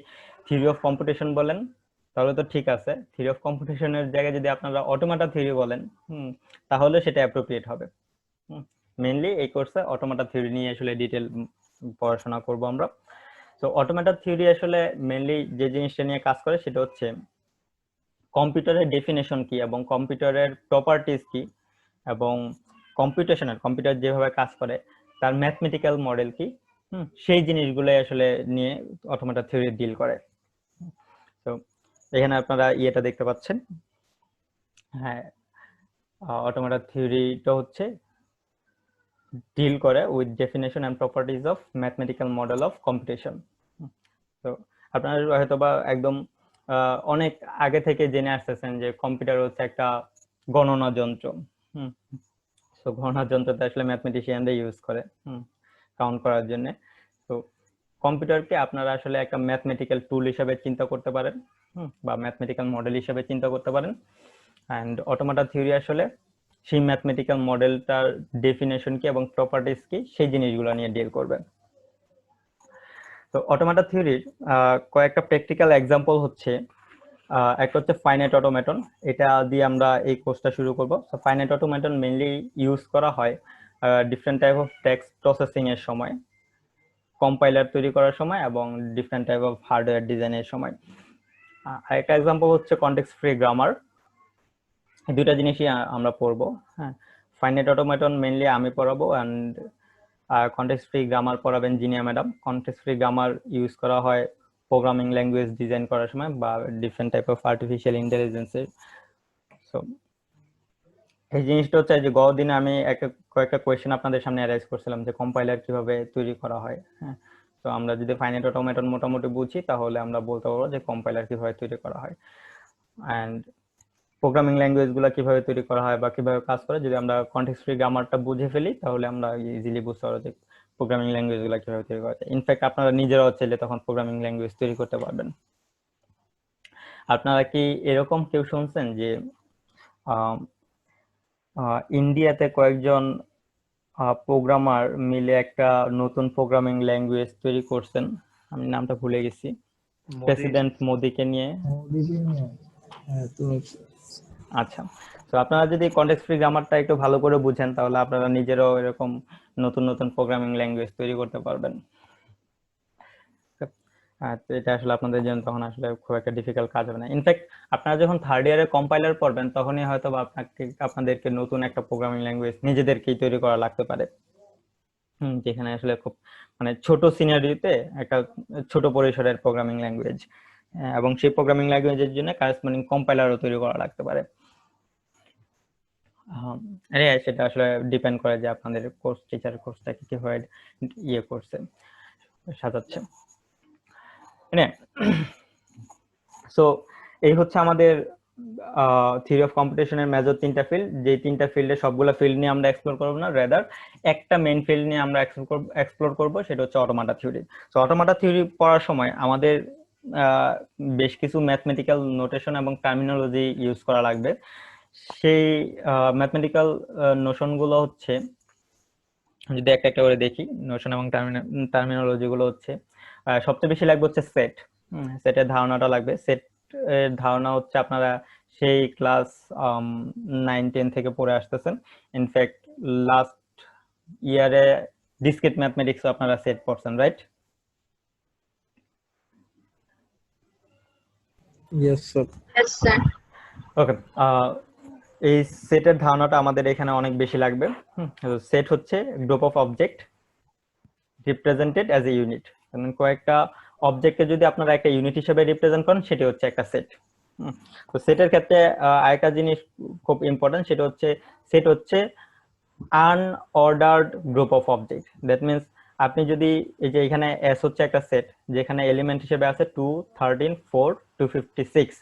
থিওরি অফ কম্পিউটেশন বলেন তাহলে তো ঠিক আছে, থিওরি অফ কম্পিউটেশনের জায়গায় যদি আপনারা অটোমাটা থিওরি বলেন তাহলে সেটা অ্যাপ্রোপ্রিয়েট হবে। মেইনলি এই কোর্সে অটোমাটা থিওরি নিয়ে আসলে ডিটেইল পড়াশোনা করব আমরা। তো অটোমাটা থিওরি আসলে মেইনলি যে জিনিসটা নিয়ে কাজ করে সেটা হচ্ছে কম্পিউটারের ডেফিনেশন কি এবং কম্পিউটারের প্রপার্টিজ কি এবং কম্পিউটার যেভাবে কাজ করে তার ম্যাথমেটিক্যাল মডেল কি, সেই জিনিসগুলো আসলে নিয়ে অটোমাটা থিওরি ডিল করে। তো এখানে আপনারা ইয়েটা দেখতে পাচ্ছেন, হ্যাঁ, অটোমাটা থিওরিটা হচ্ছে ডিল করে with definition and properties of mathematical model of computation. তো আপনারা হয়তোবা একদম অনেক আগে থেকে জেনে আসতেছেন যে কম্পিউটার হচ্ছে একটা গণনা যন্ত্র। তো গণনা যন্ত্রটা আসলে ম্যাথমেটিশিয়ানরা ইউজ করে কাউন্ট করার জন্য। তো কম্পিউটারকে আপনারা আসলে একটা ম্যাথমেটিক্যাল টুল হিসেবে চিন্তা করতে পারেন, বা ম্যাথমেটিক্যাল মডেল হিসেবে চিন্তা করতে পারেন। অ্যান্ড অটোমাটা থিওরি আসলে সেই ম্যাথমেটিক্যাল মডেলটার ডেফিনেশন কি এবং প্রপার্টিজ কি সেই জিনিসগুলো নিয়ে ডিল করবে। তো অটোমাটা থিওরির কয়েকটা প্র্যাকটিক্যাল এক্সাম্পল হচ্ছে, একটা হচ্ছে ফাইনাইট অটোমেটন। এটা দিয়ে আমরা এই কোর্সটা শুরু করব। তো ফাইনাইট অটোমেটন মেইনলি ইউজ করা হয় different type of text processing এর সময়, কম্পাইলার তৈরি করার সময় এবং ডিফারেন্ট টাইপ অফ হার্ডওয়্যার ডিজাইনের সময়। আরেকটা এক্সাম্পল হচ্ছে কনটেক্সট ফ্রি গ্রামার। এই দুইটা জিনিসই আমরা পড়বো। হ্যাঁ, ফাইনাইট অটোমেটন মেইনলি আমি পড়াবো অ্যান্ড কনটেক্সট ফ্রি গ্রামার পড়াবেন Zinia madam. Context free grammar use করা হয় প্রোগ্রামিং ল্যাঙ্গুয়েজ ডিজাইন করার সময় বা ডিফারেন্ট টাইপ অফ আর্টিফিশিয়াল ইন্টেলিজেন্সের। সো এই জিনিসটা হচ্ছে যে গত দিনে আমি কয়েকটা কোয়েশ্চেন আপনাদের সামনে অ্যারাইজ করছিলাম যে কম্পাইলার কিভাবে তৈরি করা হয়। হ্যাঁ, তো আমরা যদি ফাইনাইট অটোমেটন মোটামুটি বুঝি তাহলে আমরা বলতে পারবো যে কম্পাইলার কিভাবে তৈরি করা হয়, অ্যান্ড প্রোগ্রামিং ল্যাঙ্গুয়েজ গুলা কিভাবে তৈরি করা হয় বা কিভাবে কাজ করে। যদি আমরা কনটেক্সট ফ্রি গ্রামারটা বুঝে ফেলি তাহলে আমরা ইজিলি বুঝতে পারবো যে প্রোগ্রামিং ল্যাঙ্গুয়েজ গুলা কিভাবে তৈরি করা যায়। ইনফ্যাক্ট আপনারা নিজেরাও চাইলে তখন প্রোগ্রামিং ল্যাঙ্গুয়েজ তৈরি করতে পারবেন। আপনারা কি এরকম কেউ শুনছেন যে ইন্ডিয়াতে কয়েকজন প্রোগ্রামার মিলে একটা নতুন প্রোগ্রামিং ল্যাঙ্গুয়েজ তৈরি করছেন? আমি নামটা ভুলে গেছি। প্রেসিডেন্ট মোদিকে নিয়ে। আচ্ছা, তো আপনারা যদি কনটেক্সট ফ্রি গ্রামারটা একটু ভালো করে বুঝেন তাহলে আপনারা নিজেরাও এরকম নতুন নতুন প্রোগ্রামিং ল্যাঙ্গুয়েজ তৈরি করতে পারবেন। তো এটা আসলে আপনাদের জন্য তখন আসলে খুব একটা ডিফিকাল্ট কাজ হবে না। ইনফ্যাক্ট আপনারা যখন থার্ড ইয়ারে কম্পাইলার পড়বেন তখনই হয়তো বা আপনাদেরকে নতুন একটা প্রোগ্রামিং ল্যাঙ্গুয়েজ নিজেদেরকেই তৈরি করা লাগতে পারে, যেখানে আসলে খুব মানে ছোট সিনারিওতে একটা ছোট পরিসরের প্রোগ্রামিং ল্যাঙ্গুয়েজ, এবং সেই প্রোগ্রামিং ল্যাঙ্গুয়েজের জন্য কারেসপন্ডিং কম্পাইলারও তৈরি করা লাগতে পারে। সেটা আসলে ডিপেন্ড করে যে আপনাদের কোর্স টিচার কোর্সটাকে কিভাবে ইয়ে করছে, সাজাচ্ছে। সো এই হচ্ছে আমাদের থিওরি অফ কম্পিটিশনের মেজর তিনটা ফিল্ড। যে তিনটা ফিল্ডে সবগুলো ফিল্ড নিয়ে আমরা এক্সপ্লোর করবো না, রেদার একটা মেইন ফিল্ড নিয়ে আমরা এক্সপ্লোর করবো, সেটা হচ্ছে অটোমাটা থিওরি। সো অটোমাটা থিওরি পড়ার সময় আমাদের বেশ কিছু ম্যাথমেটিক্যাল নোটেশন এবং টার্মিনোলজি ইউজ করা লাগবে। সেই ম্যাথমেটিক্যাল নোশন গুলো হচ্ছে, যদি একটা একটা করে দেখি, নোশন এবং টার্মিনোলজি গুলো হচ্ছে, সবচেয়ে বেশি লাগবে হচ্ছে সেট। সেটের ধারণাটা লাগবে। সেট এর ধারণা হচ্ছে আপনারা সেই ক্লাস 9-10 থেকে পড়ে আসতেছেন। ইনফ্যাক্ট লাস্ট ইয়ারে ডিসক্রিট ম্যাথমেটিক্স আপনারা সেট পড়ছেন, right? Yes sir. Yes, sir. ওকে, এই সেটের ধারণাটা আমাদের এখানে অনেক বেশি লাগবে। সেট হচ্ছে group of object represented as a unit. কয়েকটা অবজেক্টকে যদি আপনারা একটা ইউনিট হিসেবে রিপ্রেজেন্ট করেন সেটি হচ্ছে একটা সেট। তো সেটের ক্ষেত্রে আরেকটা জিনিস খুব ইম্পর্টেন্ট, সেটা হচ্ছে সেট হচ্ছে unordered group of object. That means আপনি যদি এই যে এখানে এস হচ্ছে একটা সেট যেখানে এলিমেন্ট হিসেবে আছে 2, 13, 4, 256,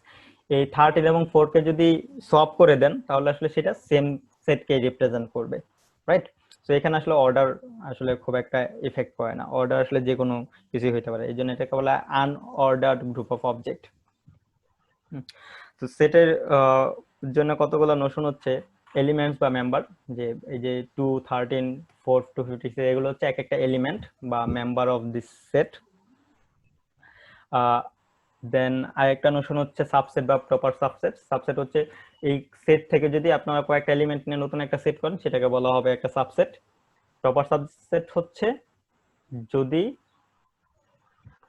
এই 13 এবং 4 কে যদি সলভ করে দেন তাহলে আসলে সেটা সেম সেটকে রিপ্রেজেন্ট করবে, রাইট? তো এখানে আসলে অর্ডার আসলে খুব একটা ইফেক্ট করে না, অর্ডার আসলে যে কোনো কিছুই হতে পারে, এই জন্য এটাকে বলা হয় আনঅর্ডার্ড গ্রুপ অফ অবজেক্ট। তো সেটের জন্য কতগুলো নোশন হচ্ছে এলিমেন্টস বা মেম্বার, যে এই যে 2, 13, 4, 256 এগুলো হচ্ছে এক একটা এলিমেন্ট বা মেম্বার অফ দিস সেট। দেন আরেকটা নোশন হচ্ছে সাবসেট বা প্রপার সাবসেট। সাবসেট হচ্ছে এই সেট থেকে যদি আপনারা কয়েকটা এলিমেন্ট নিয়ে নতুন একটা সেট করেন সেটাকে বলা হবে একটা সাবসেট। প্রপার সাবসেট হচ্ছে যদি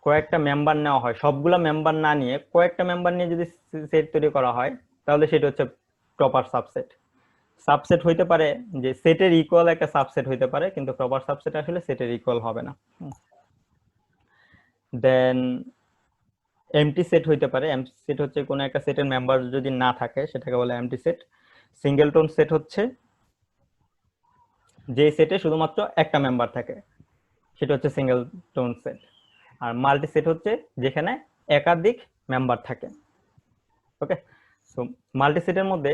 কয়েকটা মেম্বার নেওয়া হয়, সবগুলা মেম্বার না নিয়ে কয়েকটা মেম্বার নিয়ে যদি সেট তৈরি করা হয় তাহলে সেটা হচ্ছে প্রপার সাবসেট। সাবসেট হইতে পারে যে সেটের ইকুয়াল একটা সাবসেট হইতে পারে, কিন্তু প্রপার সাবসেট আসলে সেটের ইকুয়াল হবে না। দেন এমটি সেট হইতে পারে। এমটি সেট হচ্ছে কোনো একটা সেটের মেম্বার যদি না থাকে সেটাকে বলে এমটি সেট। সিঙ্গেলটন সেট হচ্ছে যে সেটে শুধুমাত্র একটা মেম্বার থাকে, সেটা হচ্ছে সিঙ্গেলটন সেট। আর মাল্টি সেট হচ্ছে যেখানে একাধিক মেম্বার থাকে। ওকে, সো মাল্টি সেটের মধ্যে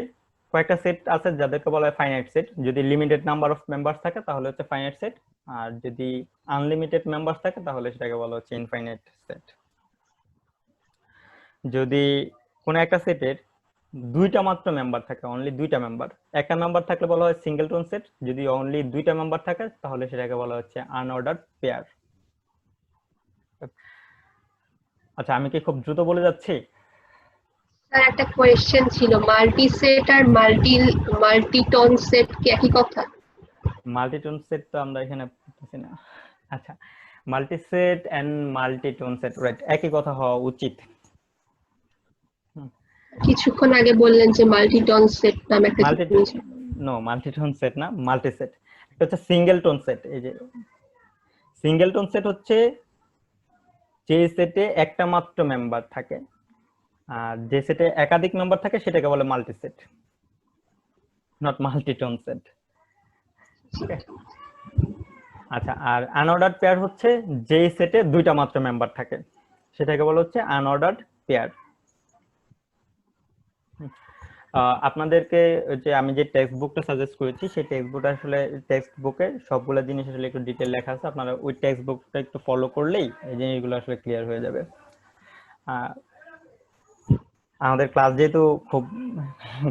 কয়েকটা সেট আছে যাদেরকে বলা হয় ফাইনাইট সেট। যদি লিমিটেড নাম্বার অফ মেম্বার্স থাকে তাহলে হচ্ছে ফাইনাইট সেট, আর যদি আনলিমিটেড মেম্বার্স থাকে তাহলে সেটাকে বলা হচ্ছে ইনফাইনাইট সেট। যদি কোনো একটা সেটের দুইটা মাত্র মেম্বার থাকে, অনলি দুইটা মেম্বার, একটা মেম্বার থাকলে বলা হয় সিঙ্গেলটন সেট। যদি অনলি দুইটা মেম্বার থাকে তাহলে সেটাকে বলা হচ্ছে আনঅর্ডার্ড পেয়ার। আচ্ছা, আমি কি খুব দ্রুত বলে যাচ্ছি? স্যার একটা কোয়েশ্চেন ছিল, মাল্টি সেট আর মাল্টিটন সেট কি একই কথা? মাল্টিটোন সেট তো আমরা এখানে পড়তেছি না। আচ্ছা, multi set and multitone set, right, একই কথা হওয়া উচিত। কিছুক্ষণ আগে বললেন যে মাল্টিটন সেট নামে একটা মাল্টি জিনিস। নো, মাল্টিটোন সেট না, মাল্টি সেট। এটা হচ্ছে সিঙ্গেল টোন সেট। এই যে সিঙ্গেল টোন সেট হচ্ছে যে সেটে একটা মাত্র মেম্বার থাকে, আর যে সেটে একাধিক মেম্বার থাকে সেটাকে বলে মাল্টি সেট, নট মাল্টিটোন সেট। আচ্ছা, আর আনঅর্ডার্ড পেয়ার হচ্ছে যে সেটে দুইটা মাত্র মেম্বার থাকে, সেটাকে বলা হচ্ছে আনঅর্ডার্ড পেয়ার। আপনাদেরকে যে আমি যে টেক্সট বুকটা সাজেস্ট করেছি, সেই টেক্সট বুকটা আসলে টেক্সট বুকে সবগুলো জিনিস আসলে একটু ডিটেল লেখা আছে। আপনারা ওই টেক্সট বুকটা একটু ফলো করলেই এই জিনিসগুলো আসলে ক্লিয়ার হয়ে যাবে। আমাদের ক্লাস যেহেতু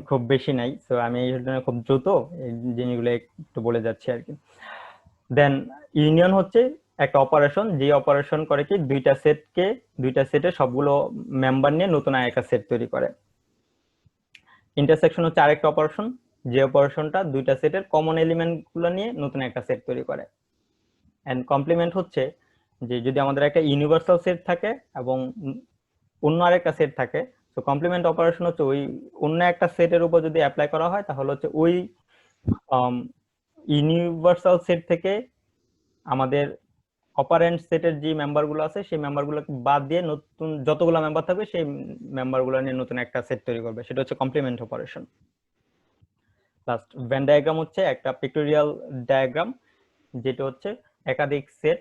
খুব বেশি নাই, তো আমি এই জন্য খুব দ্রুত এই জিনিসগুলো একটু বলে যাচ্ছি আর কি। দেন ইউনিয়ন হচ্ছে একটা অপারেশন, যে অপারেশন করে কি দুইটা সেটে সবগুলো মেম্বার নিয়ে নতুন আরেকটা সেট তৈরি করে। ইন্টারসেকশন হচ্ছে আরেকটা অপারেশন, যে অপারেশনটা দুইটা সেটের কমন এলিমেন্ট গুলো নিয়ে নতুন একটা সেট তৈরি করে। এন্ড কমপ্লিমেন্ট হচ্ছে যে যদি আমাদের একটা ইউনিভার্সাল সেট থাকে এবং অন্য আরেকটা সেট থাকে, তো কমপ্লিমেন্ট অপারেশন হচ্ছে ওই অন্য একটা সেটের উপর যদি অ্যাপ্লাই করা হয় তাহলে হচ্ছে ওই ইউনিভার্সাল সেট থেকে আমাদের অপারেন্ট সেটের যে মেম্বারগুলো আছে সেই মেম্বারগুলোকে বাদ দিয়ে নতুন যতগুলো মেম্বার থাকবে সেই মেম্বারগুলো নিয়ে নতুন একটা সেট তৈরি করবে, সেটা হচ্ছে complement operation. Last Venn diagram হচ্ছে একটা পিক্টোরিয়াল ডায়াগ্রাম, যেটা হচ্ছে একাধিক সেট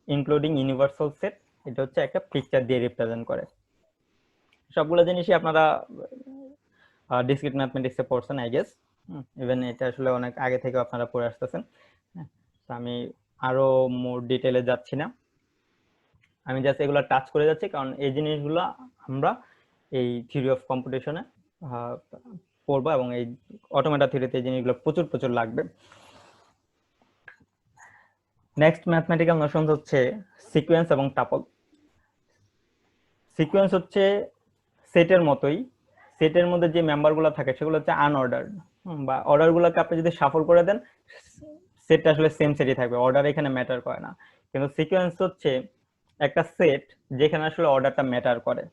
ইনক্লুডিং ইউনিভার্সাল সেট, এটা হচ্ছে একটা পিকচার দিয়ে রিপ্রেজেন্ট করে। সবগুলো জিনিসই আপনারা ডিসক্রিট ম্যাথমেটিক্সে পড়ছেন আই গেস, ইভেন এটা আসলে অনেক আগে থেকে আপনারা পড়ে আসতেছেন। আমি আরো মোর ডিটেইলে যাচ্ছি না, আমি জাস্ট এগুলো টাচ করে যাচ্ছি, কারণ এই জিনিসগুলো আমরা এই থিওরি অফ কম্পিউটেশনে পড়বো এবং এই অটোমেটা থিওরিতে এই জিনিসগুলো প্রচুর লাগবে। নেক্সট ম্যাথমেটিক্যাল নোশন হচ্ছে সিকোয়েন্স এবং টাপল। সিকোয়েন্স হচ্ছে সেটের মতোই, সেটের মধ্যে যে মেম্বারগুলো থাকে সেগুলো হচ্ছে আনঅর্ডার্ড, বা অর্ডারগুলোকে আপনি যদি শাফল করে দেন সেটটা আসলে সেম সেটই থাকবে, অর্ডার এখানে ম্যাটার করে না। কিন্তু সিকোয়েন্স হচ্ছে একটা সেট যেখানে আসলে অর্ডারটা ম্যাটার করে।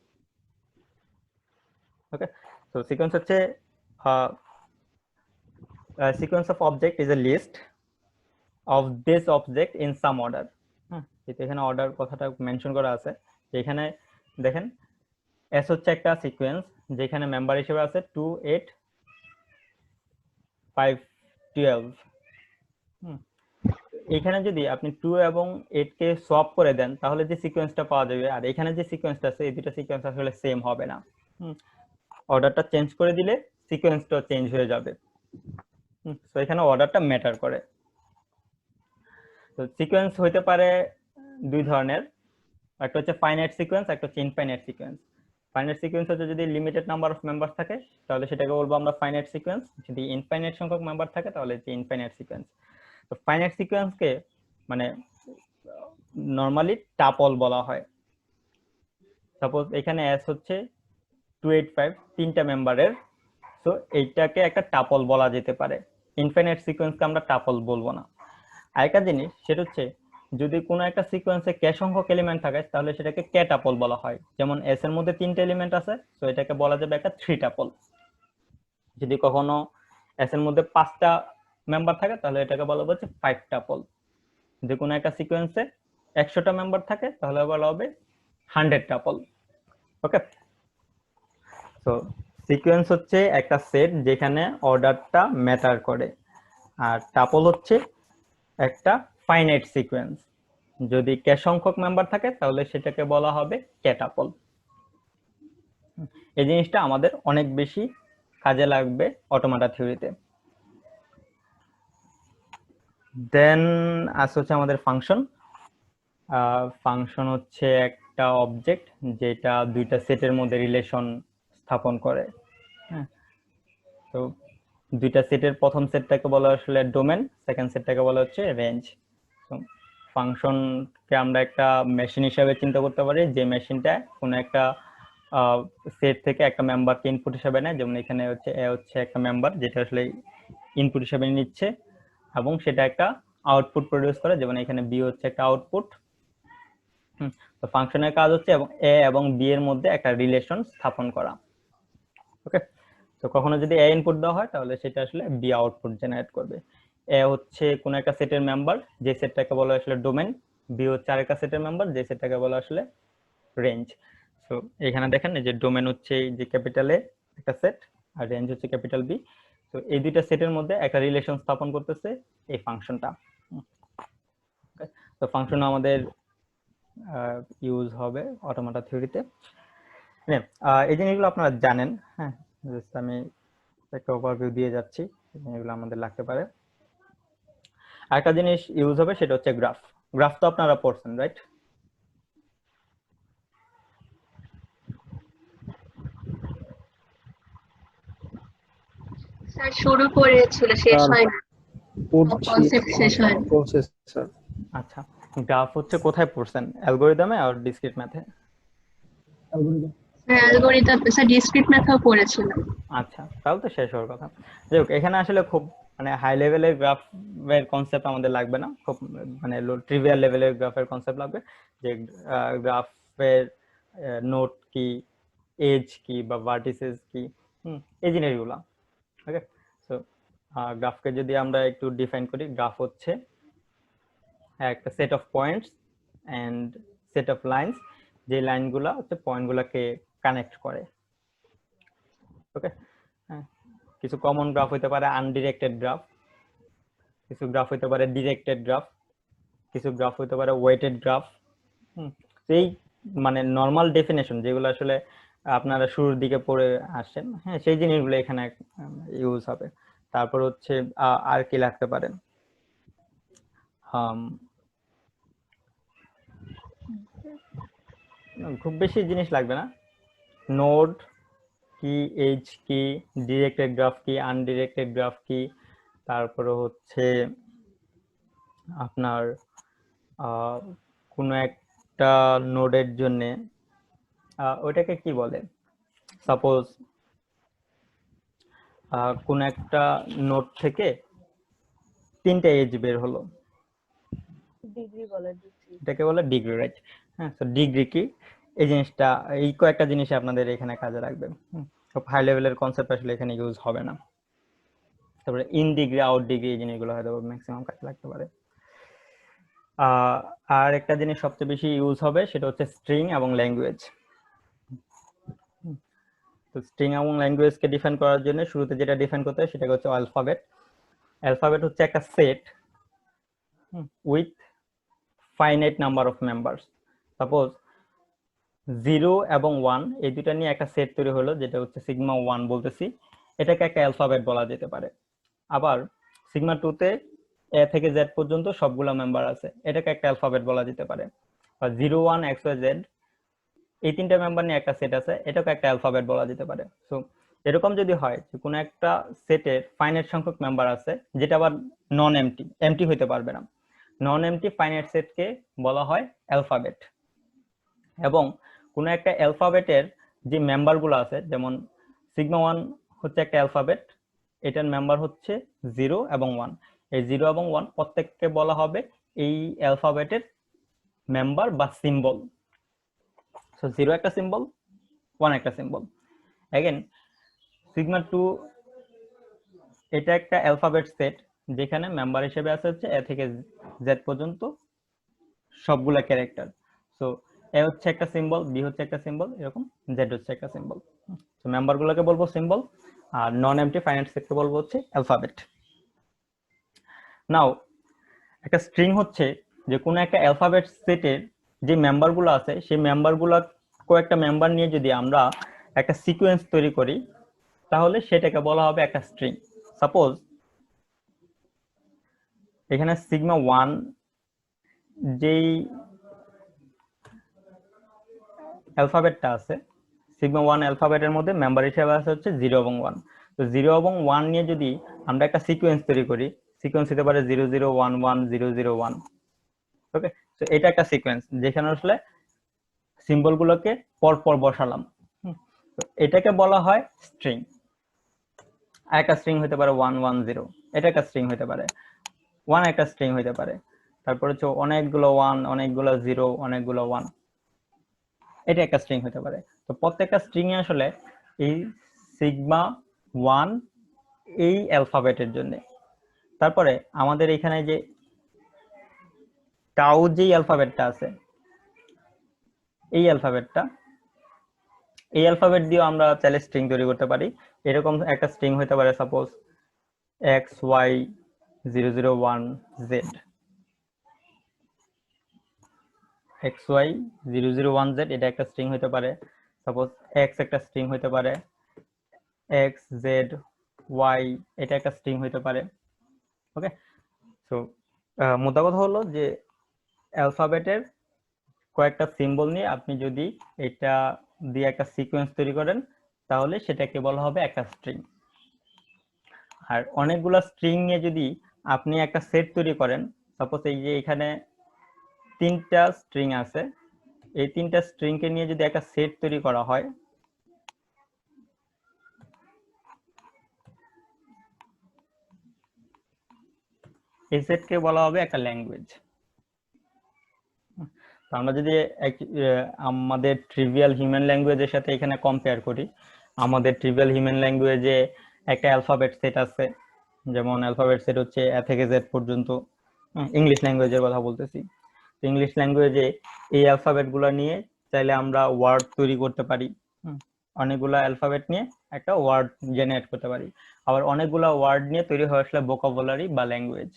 ওকে, তো সিকোয়েন্স হচ্ছে sequence of object is a list of this object in some order. হ্যাঁ, এখানে অর্ডার কথাটা মেনশন করা আছে। এখানে দেখেন এস হচ্ছে একটা সিকোয়েন্স যেখানে মেম্বার হিসেবে আছে 2 8 5 12। এখানে যদি আপনি 2 এবং 8 কে সোয়াপ করে দেন তাহলে যে সিকোয়েন্সটা পাওয়া যাবে আর এখানে যে সিকোয়েন্সটা আছে এই দুটো সিকোয়েন্স আসলে সেম হবে না। অর্ডারটা চেঞ্জ করে দিলে সিকোয়েন্সটাও চেঞ্জ হয়ে যাবে। সো এখানে অর্ডারটা ম্যাটার করে। তো সিকোয়েন্স হইতে পারে দুই ধরনের, একটা হচ্ছে ফাইনাইট সিকোয়েন্স, একটা হচ্ছে ইনফাইনাইট সিকোয়েন্স। ফাইনাইট সিকোয়েন্স হচ্ছে যদি লিমিটেড নাম্বার অফ মেম্বার থাকে তাহলে সেটাকে বলবো আমরা ফাইনাইট সিকোয়েন্স, যদি ইনফাইনাইট সংখ্যক মেম্বার থাকে তাহলে হচ্ছে ইনফাইনাইট সিকোয়েন্স। তো ফাইনাইট সিকোয়েন্সকে মানে নরমালি টাপল বলা হয়। সাপোজ এখানে এস হচ্ছে 285 তিনটা মেম্বারের, সো এইটাকে একটা টাপল বলা যেতে পারে। ইনফাইনাইট সিকোয়েন্সকে আমরা টাপল বলবো না। আরেকটা জিনিস সেটা হচ্ছে যদি কোনো একটা সিকোয়েন্সে কে সংখ্যক এলিমেন্ট থাকে তাহলে সেটাকে কে টাপল বলা হয়। যেমন এস এর মধ্যে 3টা এলিমেন্ট আছে, তো এটাকে বলা যাবে একটা 3 টাপল। যদি কখনো এস এর মধ্যে 5টা মেম্বার থাকে তাহলে এটাকে বলা হচ্ছে 5 টাপল। যদি কোনো একটা সিকোয়েন্সে 100টা মেম্বার থাকে তাহলে বলা হবে 100 টাপল। ওকে, তো সিকোয়েন্স হচ্ছে একটা সেট যেখানে অর্ডারটা ম্যাটার করে, আর টাপল হচ্ছে একটা ফাইনাইট সিকোয়েন্স। যদি কে সংখ্যক মেম্বার থাকে তাহলে সেটাকে বলা হবে কে টাপল। এই জিনিসটা আমাদের অনেক বেশি কাজে লাগবে অটোমাটা থিওরিতে। দেন হচ্ছে আমাদের ফাংশন। ফাংশন হচ্ছে একটা অবজেক্ট যেটা দুইটা সেটের মধ্যে রিলেশন স্থাপন করে। হ্যাঁ, তো দুইটা সেটের প্রথম সেটটাকে বলা আসলে ডোমেন, সেকেন্ড সেটটাকে বলা হচ্ছে রেঞ্জ। তো ফাংশনকে আমরা একটা মেশিন হিসাবে চিন্তা করতে পারি, যে মেশিনটা কোনো একটা সেট থেকে একটা মেম্বারকে ইনপুট হিসাবে নেয়। যেমন এখানে হচ্ছে এ হচ্ছে একটা মেম্বার যেটা আসলে ইনপুট হিসাবে নিচ্ছে এবং সেটা একটা আউটপুট প্রডিউস করে, যেমন এখানে বি হচ্ছে একটা আউটপুট। তো ফাংশনের কাজ হচ্ছে এবং এ এবং বি এর মধ্যে একটা রিলেশন স্থাপন করা। ওকে, তো কখনো যদি এ ইনপুট দেওয়া হয় তাহলে সেটা আসলে বি আউটপুট জেনারেট করবে। এ হচ্ছে কোন একটা সেটের মেম্বার, যে সেটটাকে বলা আসলে ডোমেন। বি হচ্ছে আরেকটা সেটের মেম্বার, যে সেটটাকে বলা আসলে রেঞ্জ। তো এখানে দেখেন যে ডোমেন হচ্ছে যে ক্যাপিটাল এ একটা সেট আর রেঞ্জ হচ্ছে ক্যাপিটাল বি। তো এই দুইটা সেটের মধ্যে একটা রিলেশন স্থাপন করতেছে এই ফাংশনটা। তো ফাংশন আমাদের ইউজ হবে অটোমাটা থিওরিতে। এই জিনিসগুলো আপনারা জানেন। হ্যাঁ, জাস্ট আমি একটা ওভারভিউ দিয়ে যাচ্ছি, এগুলো আমাদের লাগতে পারে। আরেকটা জিনিস ইউজ হবে সেটা হচ্ছে গ্রাফ। গ্রাফ তো আপনারা পড়ছেন, রাইট? স্যার শুরু করেছিল, শেষ স্যার, হয়নি, পড়ছি কনসেপ্ট শেষ হয়নি। Process sir. আচ্ছা, গ্রাফ হচ্ছে কোথায় পড়ছেন? অ্যালগরিদমে আর ডিসক্রিট ম্যাথে? স্যার অ্যালগরিদম, স্যার ডিসক্রিট ম্যাথও পড়েছিলাম। আচ্ছা, তাহলে তো শেষ হওয়ার কথা। যাই হোক, এখানে আসলে খুব মানে হাই লেভেলের গ্রাফের কনসেপ্ট আমাদের লাগবে না, খুব মানে লো ট্রিভিয়াল লেভেলের গ্রাফের কনসেপ্ট লাগবে, যে গ্রাফের নোট কি, এজ কি বা ভার্টিসেস কি, এই জিনিসগুলো। ওকে, সো গ্রাফকে যদি আমরা একটু ডিফাইন করি, গ্রাফ হচ্ছে একটা set of points and set of lines, যে লাইনগুলো হচ্ছে পয়েন্টগুলোকে কানেক্ট করে। ওকে, হ্যাঁ, কিছু কমন গ্রাফ হইতে পারে আনডিরেক্টেড গ্রাফ, কিছু গ্রাফ হইতে পারে ডিরেক্টেড গ্রাফ, কিছু গ্রাফ হইতে পারে ওয়েটেড গ্রাফ। এই মানে নর্মাল ডেফিনেশন যেগুলো আসলে আপনারা শুরুর দিকে পড়ে আসেন, হ্যাঁ, সেই জিনিসগুলো এখানে ইউজ হবে। তারপর হচ্ছে আর কি লাগতে পারে, খুব বেশি জিনিস লাগবে না। নোড কি, এজ কি, ডিরেক্টেড গ্রাফ কি, আনডিরেক্টেড গ্রাফ কি, তারপরে হচ্ছে আপনার কোনো একটা নোডের জন্য ওইটাকে কি বলে, সাপোজ কোন একটা নোড থেকে তিনটা এজ বের হলো, এটাকে বলে ডিগ্রি, রাইট? হ্যাঁ, তো ডিগ্রি কি, এই জিনিসটা, এই কয়েকটা জিনিস আপনাদের এখানে কাজে লাগবে। খুব হাই লেভেলের কনসেপ্ট আসলে এখানে ইউজ হবে না। তারপরে ইন ডিগ্রি, আউট ডিগ্রি, এই জিনিসগুলো হয়তো ম্যাক্সিমাম কাজে লাগতে পারে। আর একটা জিনিস সবচেয়ে বেশি ইউজ হবে সেটা হচ্ছে স্ট্রিং এবং ল্যাঙ্গুয়েজ। তো স্ট্রিং এবং ল্যাঙ্গুয়েজকে ডিফাইন করার জন্য শুরুতে যেটা ডিফাইন করতে হয় সেটা হচ্ছে অ্যালফাবেট। অ্যালফাবেট হচ্ছে একটা set with finite number of members. Suppose 0 এবং 1 এই দুটো নিয়ে একটা সেট তৈরি হলো, যেটা হচ্ছে সিগমা 1 বলতেছি, এটাকে একটা অ্যালফাবেট বলা যেতে পারে। আবার সিগমা 2 তে এ থেকে জেড পর্যন্ত সবগুলো মেম্বার আছে, এটাকে একটা অ্যালফাবেট বলা যেতে পারে। বা 0 1 x y z এই তিনটা মেম্বার নিয়ে একটা সেট আছে, এটাকে একটা অ্যালফাবেট বলা যেতে পারে। সো এরকম যদি হয় যে কোনো একটা সেটের ফাইনাইট সংখ্যক মেম্বার আছে, যেটা আবার নন এমটি, এমটি হইতে পারবে না, নন এমটি ফাইনাইট সেটকে বলা হয় অ্যালফাবেট। এবং কোনো একটা অ্যালফাবেটের যে মেম্বারগুলো আছে, যেমন সিগমা 1 হচ্ছে একটা অ্যালফাবেট, এটার মেম্বার হচ্ছে 0 এবং 1। এই 0 এবং 1 প্রত্যেককে বলা হবে এই অ্যালফাবেটের মেম্বার বা সিম্বল। সো 0 একটা সিম্বল, 1 একটা সিম্বল। अगेन সিগমা 2 এটা একটা অ্যালফাবেট সেট, যেখানে মেম্বার হিসেবে আছে হচ্ছে এ থেকে জেড পর্যন্ত সবগুলা ক্যারেক্টার। সো এ হচ্ছে একটা সিম্বল, বি হচ্ছে একটা সিম্বল, এরকম জেড হচ্ছে একটা সিম্বল। সো মেম্বারগুলোকে বলবো সিম্বল, আর নন এমটি ফাইনাইট সেটকে বলবো হচ্ছে অ্যালফাবেট। নাও একটা স্ট্রিং হচ্ছে যে কোনো একটা অ্যালফাবেট সেটের যে মেম্বারগুলো আছে, সেই মেম্বারগুলো কয়েকটা মেম্বার নিয়ে যদি আমরা একটা সিকোয়েন্স তৈরি করি তাহলে সেটাকে বলা হবে একটা স্ট্রিং। সাপোজ এখানে সিগমা 1 যেই অ্যালফাবেটটা আছে, সিগমা 1 অ্যালফাবেটের মধ্যে মেম্বার হিসেবে আছে হচ্ছে 0 এবং 1। তো 0 এবং 1 নিয়ে যদি আমরা একটা সিকোয়েন্স তৈরি করি, সিকোয়েন্স হতে পারে 00110001। ওকে, তো এটা একটা সিকোয়েন্স যেখানে আসলে সিম্বল গুলোকে পরপর বসালাম। তো এটাকে বলা হয় স্ট্রিং। একটা স্ট্রিং হতে পারে 110, এটা একটা স্ট্রিং হতে পারে 1, একটা স্ট্রিং হতে পারে। তারপর হচ্ছে অনেকগুলো 1, অনেকগুলো 0, অনেকগুলো 1, এটা একটা স্ট্রিং হতে পারে। তো প্রত্যেকটা স্ট্রিং এ আসলে এই সিগমা 1 এই অ্যালফাবেটের জন্য। তারপরে আমাদের এখানে যে টাউ যেই অ্যালফাবেটটা আছে, এই অ্যালফাবেট দিয়ে আমরা চাইলে স্ট্রিং তৈরি করতে পারি। এরকম একটা স্ট্রিং হতে পারে সাপোজ XY001Z, XY001Z, এটা একটা স্ট্রিং হতে পারে। সাপোজ X একটা স্ট্রিং হতে পারে, XZY, এটা একটা স্ট্রিং হতে পারে। ওকে, সো মোদ্দা কথা হলো যে অ্যালফাবেটের কয়েকটা সিম্বল নিয়ে আপনি যদি এটা দিয়ে একটা সিকোয়েন্স তৈরি করেন তাহলে সেটাকে বলা হবে একটা স্ট্রিং। আর অনেকগুলো স্ট্রিং নিয়ে যদি আপনি একটা সেট তৈরি করেন, সাপোজ এই যে এখানে 3টা স্ট্রিং আছে, এই 3টা স্ট্রিংকে নিয়ে যদি একটা সেট তৈরি করা হয়, এই সেটকে বলা হবে একটা ল্যাঙ্গুয়েজ। আমরা যদি আমাদের ট্রিভিয়াল হিউম্যান ল্যাঙ্গুয়েজের সাথে এখানে কম্পেয়ার করি, আমাদের ট্রিভিয়াল হিউম্যান ল্যাঙ্গুয়েজে একটা অ্যালফাবেট সেট আছে, যেমন অ্যালফাবেট সেট হচ্ছে এ থেকে জেড পর্যন্ত। ইংলিশ ল্যাঙ্গুয়েজের কথা বলতেছি। ইংলিশ ল্যাঙ্গুয়েজে এই অ্যালফাবেট গুলো নিয়ে চাইলে আমরা ওয়ার্ড তৈরি করতে পারি। অনেকগুলা অ্যালফাবেট নিয়ে একটা ওয়ার্ড জেনারেট করতে পারি। আবার অনেকগুলা ওয়ার্ড নিয়ে তৈরি হয় আসলে ভোকাবুলারি বা ল্যাঙ্গুয়েজ।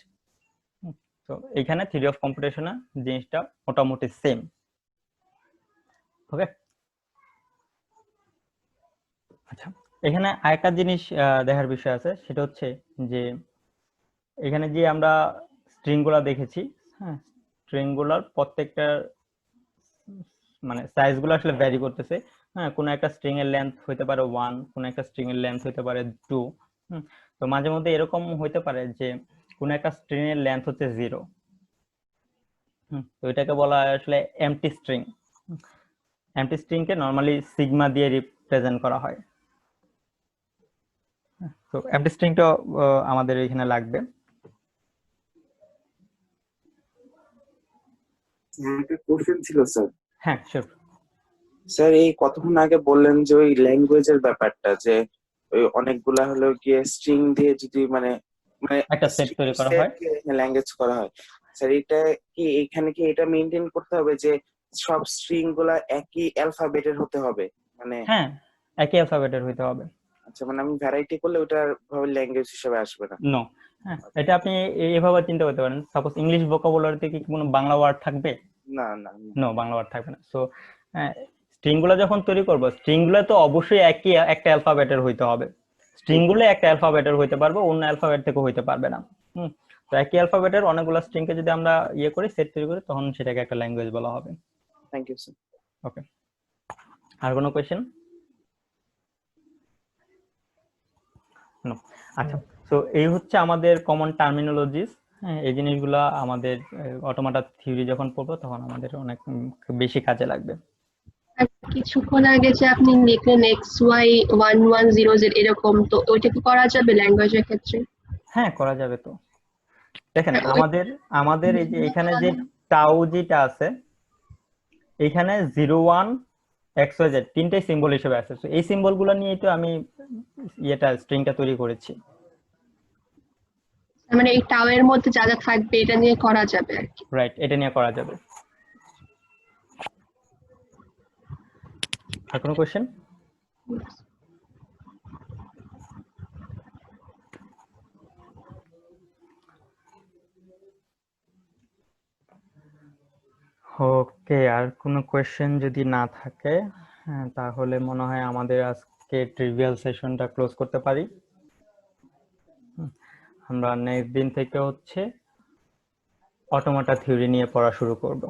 তো এখানে থিওরি অফ কম্পিউটেশনে জিনিসটা মোটামুটি সেম। ওকে, আচ্ছা, এখানে আরেকটা জিনিস দেখার বিষয় আছে, সেটা হচ্ছে যে এখানে যে আমরা স্ট্রিং গুলা দেখেছি, হ্যাঁ, স্ট্রিং গুলার প্রত্যেকটা মানে সাইজ গুলো আসলে ভ্যারি করতেছে। হ্যাঁ, কোন একটা স্ট্রিং এর লেন্থ হতে পারে 1, কোন একটা স্ট্রিং এর লেন্থ হতে পারে 2। তো মাঝে মধ্যে এরকম হতে পারে যে কোন একটা স্ট্রিং এর লেন্থ হচ্ছে 0। তো এটাকে বলা হয় আসলে এমটি স্ট্রিং। এমটি স্ট্রিং কে নরমালি সিগমা দিয়ে রিপ্রেজেন্ট করা হয়। তো এমটি স্ট্রিংটা আমাদের এখানে লাগবে। একটা কোশ্চেন ছিল স্যার। হ্যাঁ, শিওর। স্যার এই কতক্ষণ আগে বললেন যে ওই ল্যাঙ্গুয়েজের ব্যাপারটা, যে ওই অনেকগুলা হলো গিয়ে স্ট্রিং দিয়ে যদি মানে মানে একটা সেট তৈরি করা হয়। ল্যাঙ্গুয়েজ করা হয়, স্যার এটা কি এখানে কি এটা মেনটেন করতে হবে যে সব স্ট্রিং গুলা একই অ্যালফাবেটের হতে হবে? মানে হ্যাঁ, একই অ্যালফাবেটের হইতে হবে। আচ্ছা, মানে আমি ভ্যারাইটি করলে ওটার ভাবে ল্যাঙ্গুয়েজ হিসেবে আসবে না? নো, হ্যাঁ, এটা আপনি এইভাবে চিন্তা করতে পারেন। সাপোজ ইংলিশ ভোকাবুলারিতে কি কোনো বাংলা ওয়ার্ড থাকবে? না না না। নো, বাংলা ওয়ার্ড থাকবে না। সো স্ট্রিং গুলো যখন তৈরি করবো, স্ট্রিং গুলো তো অবশ্যই একই একটা অ্যালফাবেটের হইতে হবে। স্ট্রিং গুলো একটা অ্যালফাবেটের হইতে পারবে, অন্য অ্যালফাবেট থেকে হইতে পারবে না। তো একই অ্যালফাবেটের অনেকগুলো স্ট্রিং কে যদি আমরা ইয়ে করি, সেট তৈরি করি, তখন সেটাকে একটা ল্যাঙ্গুয়েজ বলা হবে। Thank you sir. ওকে, আর কোনো কোয়েশ্চেন? নো, আচ্ছা। তো এই হচ্ছে আমাদের কমন টার্মিনোলজিস। হ্যাঁ, এই জিনিসগুলা আমাদের অটোমাটা থিওরি যখন পড়বো তখন আমাদের অনেক বেশি কাজে লাগবে। আর কিছুক্ষণ আগে যে আপনি লিখলেন XY1100Z এরকম, তো ওইটা কি করা যাবে ল্যাঙ্গুয়েজের ক্ষেত্রে? হ্যাঁ, করা যাবে। তো দেখেন, হ্যাঁ, আমাদের এই যে এখানে যে টাউ যেটা আছে, এখানে 01 XYZ তিনটাই সিম্বল হিসেবে আছে। তো এই সিম্বল গুলো নিয়েই তো আমি স্ট্রিংটা তৈরি করেছি। মানে এই টাওয়ের মধ্যে যা যা থাকবে এটা নিয়ে করা যাবে আর কি। রাইট, এটা নিয়ে করা যাবে। আর কোনো কোয়েশ্চেন? ওকে, আর কোনো কোয়েশ্চেন যদি না থাকে, হ্যাঁ, তাহলে মনে হয় আমাদের আজকে ট্রিভিয়াল সেশনটা ক্লোজ করতে পারি। আমরা নেক্সট দিন থেকে হচ্ছে অটোমাটা থিওরি নিয়ে পড়া শুরু করব।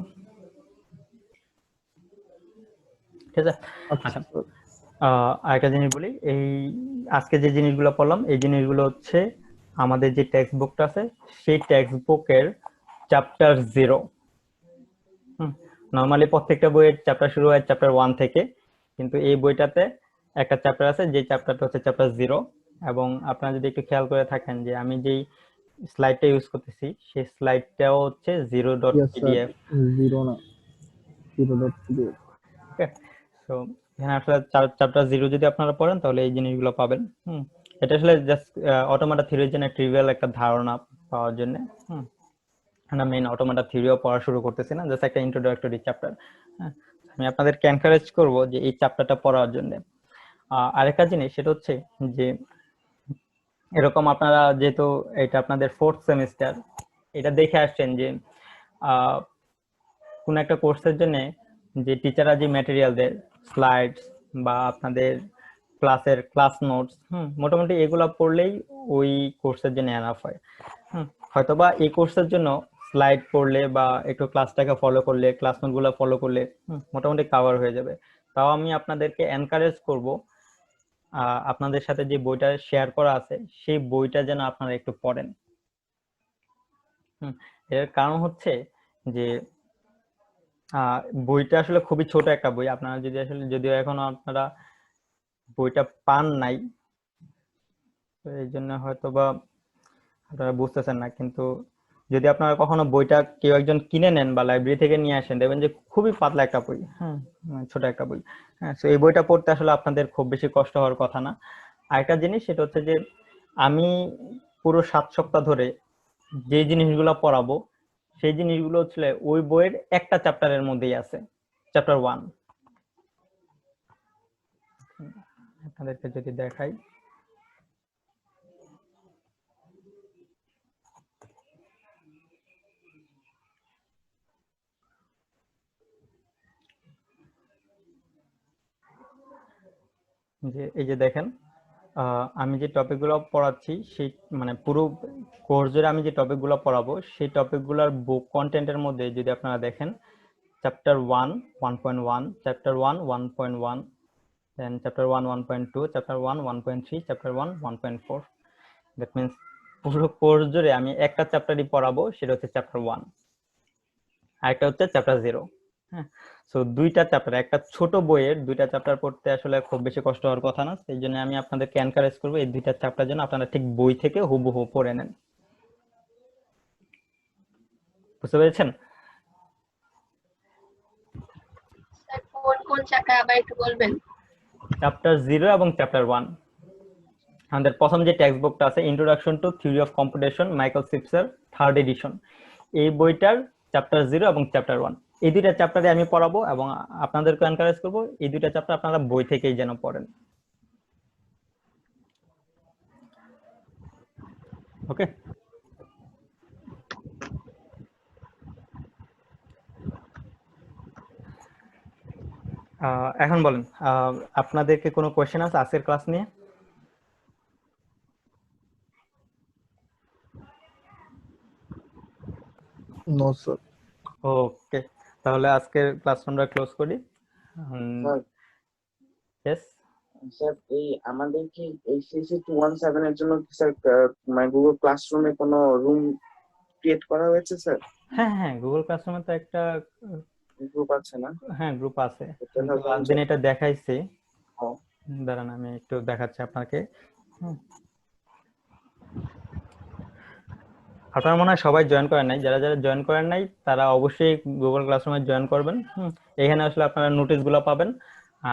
ঠিক আছে? আচ্ছা, আরেকটা জিনিস বলি, এই আজকে যে জিনিসগুলো পড়লাম এই জিনিসগুলো হচ্ছে আমাদের যে টেক্সট বুকটা আছে সেই টেক্সট বুকের চ্যাপ্টার 0। নর্মালি প্রত্যেকটা বইয়ের চ্যাপ্টার শুরু হয় চ্যাপ্টার 1 থেকে, কিন্তু এই বইটাতে একটা চ্যাপ্টার আছে যে চ্যাপ্টারটা হচ্ছে চ্যাপ্টার 0। এবং আপনারা যদি একটু খেয়াল করে থাকেন যে আমি যেই স্লাইডটা ইউজ করতেছি সেই স্লাইডটাও হচ্ছে 0.pdf। 0 না 0.pdf। ওকে, সো এখানে আসলে চ্যাপ্টার 0 যদি আপনারা পড়েন তাহলে এই জিনিসগুলো পাবেন। এটা আসলে জাস্ট অটোমাটা থিওরির জন্য ট্রিভিয়াল একটা ধারণা পাওয়ার জন্য। আমরা মেইন অটোমাটা থিওরিও পড়া শুরু করতেছি না, জাস্ট একটা ইন্ট্রোডাক্টরি চ্যাপ্টার। আমি আপনাদেরকে এনকারেজ করব যে এই চ্যাপ্টারটা পড়ার জন্য। আরেকটা জিনিস সেটা হচ্ছে যে এরকম আপনারা যেহেতু এটা আপনাদের 4th সেমিস্টার, এটা দেখে আসছেন যে কোন একটা কোর্সের জন্য যে টিচাররা যে ম্যাটেরিয়াল দেয়, স্লাইডস বা আপনাদের ক্লাসের ক্লাস নোটস, মোটামুটি এগুলা পড়লেই ওই কোর্সের জন্য এনাফ হয়। হয়তোবা এই কোর্সের জন্য স্লাইড পড়লে বা একটু ক্লাসটাকে ফলো করলে, ক্লাস নোটগুলো ফলো করলে মোটামুটি কভার হয়ে যাবে। তাও আমি আপনাদেরকে এনকারেজ করব আপনাদের সাথে যে বইটা শেয়ার করা আছে সেই বইটা যেন আপনারা একটু পড়েন। এর কারণ হচ্ছে যে বইটা আসলে খুবই ছোট একটা বই। আপনারা যদি আসলে যদিও এখনো আপনারা বইটা পান নাই, তো এই জন্য হয়তোবা আপনারা বুঝতেছেন না, কিন্তু যদি আপনারা কখনো বইটা কেউ একজন কিনে নেন বা লাইব্রেরি থেকে নিয়ে আসেন, দেখবেন যে খুবই পাতলা একটা বই, ছোট একটা বই। তো এই বইটা পড়তে আসলে আপনাদের খুব বেশি কষ্ট হওয়ার কথা না। আরেকটা জিনিস সেটা হচ্ছে যে আমি পুরো 7 সপ্তাহ ধরে যে জিনিসগুলো পড়াবো সেই জিনিসগুলো হচ্ছে ওই বইয়ের একটা চ্যাপ্টারের মধ্যেই আছে, চ্যাপ্টার 1। আপনাদেরকে যদি দেখাই, যে এই যে দেখেন আমি যে টপিকগুলো পড়াচ্ছি সেই মানে পুরো কোর্স জুড়ে আমি যে টপিকগুলো পড়াবো সেই টপিকগুলোর বুক কন্টেন্টের মধ্যে যদি আপনারা দেখেন chapter 1 1.1, chapter 1 1.1, then chapter 1 1.2, chapter 1 1.3, chapter 1 1.4। That means পুরো কোর্স জুড়ে আমি একটা চ্যাপ্টারই পড়াবো, সেটা হচ্ছে চ্যাপ্টার 1, আরেকটা হচ্ছে চ্যাপ্টার 0। হ্যাঁ, সো দুইটা চ্যাপ্টার, একটা ছোট বইয়ের দুইটা চ্যাপ্টার পড়তে আসলে খুব বেশি কষ্ট হওয়ার কথা না। সেই জন্য আমি আপনাদেরকে এনকারেজ করবো এই দুইটা চ্যাপ্টার যেন আপনারা ঠিক বই থেকে হুবহু পড়ে নেন। বুঝতে পেরেছেন? স্যার কোন কোন চ্যাপ্টার আবার একটু বলবেন? চ্যাপ্টার 0 এবং চ্যাপ্টার 1। আমাদের প্রথম যে টেক্সট বুকটা আছে introduction to theory of computation, Michael সিপসের 3rd এডিশন, এই বইটার চ্যাপ্টার 0 এবং চ্যাপ্টার 1 এই দুইটা চ্যাপ্টারে আমি পড়াবো এবং আপনাদেরকে এনকারেজ করব এই দুইটা চ্যাপ্টার আপনারা বই থেকেই যেন পড়েন। ওকে, এখন বলেন আপনাদেরকে কোনো কোশ্চেন আছে আজকের ক্লাস নিয়ে? No sir. ওকে, তাহলে আজকের ক্লাস আমরা ক্লোজ করি। ইয়েস স্যার, এই আমাদের কি এইচএসসি 217 এর জন্য কি স্যার মানে গুগল ক্লাসরুমে কোনো রুম ক্রিয়েট করা হয়েছে স্যার? হ্যাঁ হ্যাঁ, গুগল ক্লাসরুমে তো একটা গ্রুপ আছে না? হ্যাঁ গ্রুপ আছে, এটা কিন্তু লাস্ট দিন এটা দেখাইছি। ও, দাঁড়ান আমি একটু দেখাচ্ছি আপনাকে। আপনারা মনে হয় সবাই জয়েন করেন নাই, যারা যারা জয়েন করেন নাই তারা অবশ্যই গুগল ক্লাসরুমে জয়েন করবেন। এখানে আসলে আপনারা নোটিশ গুলো পাবেন,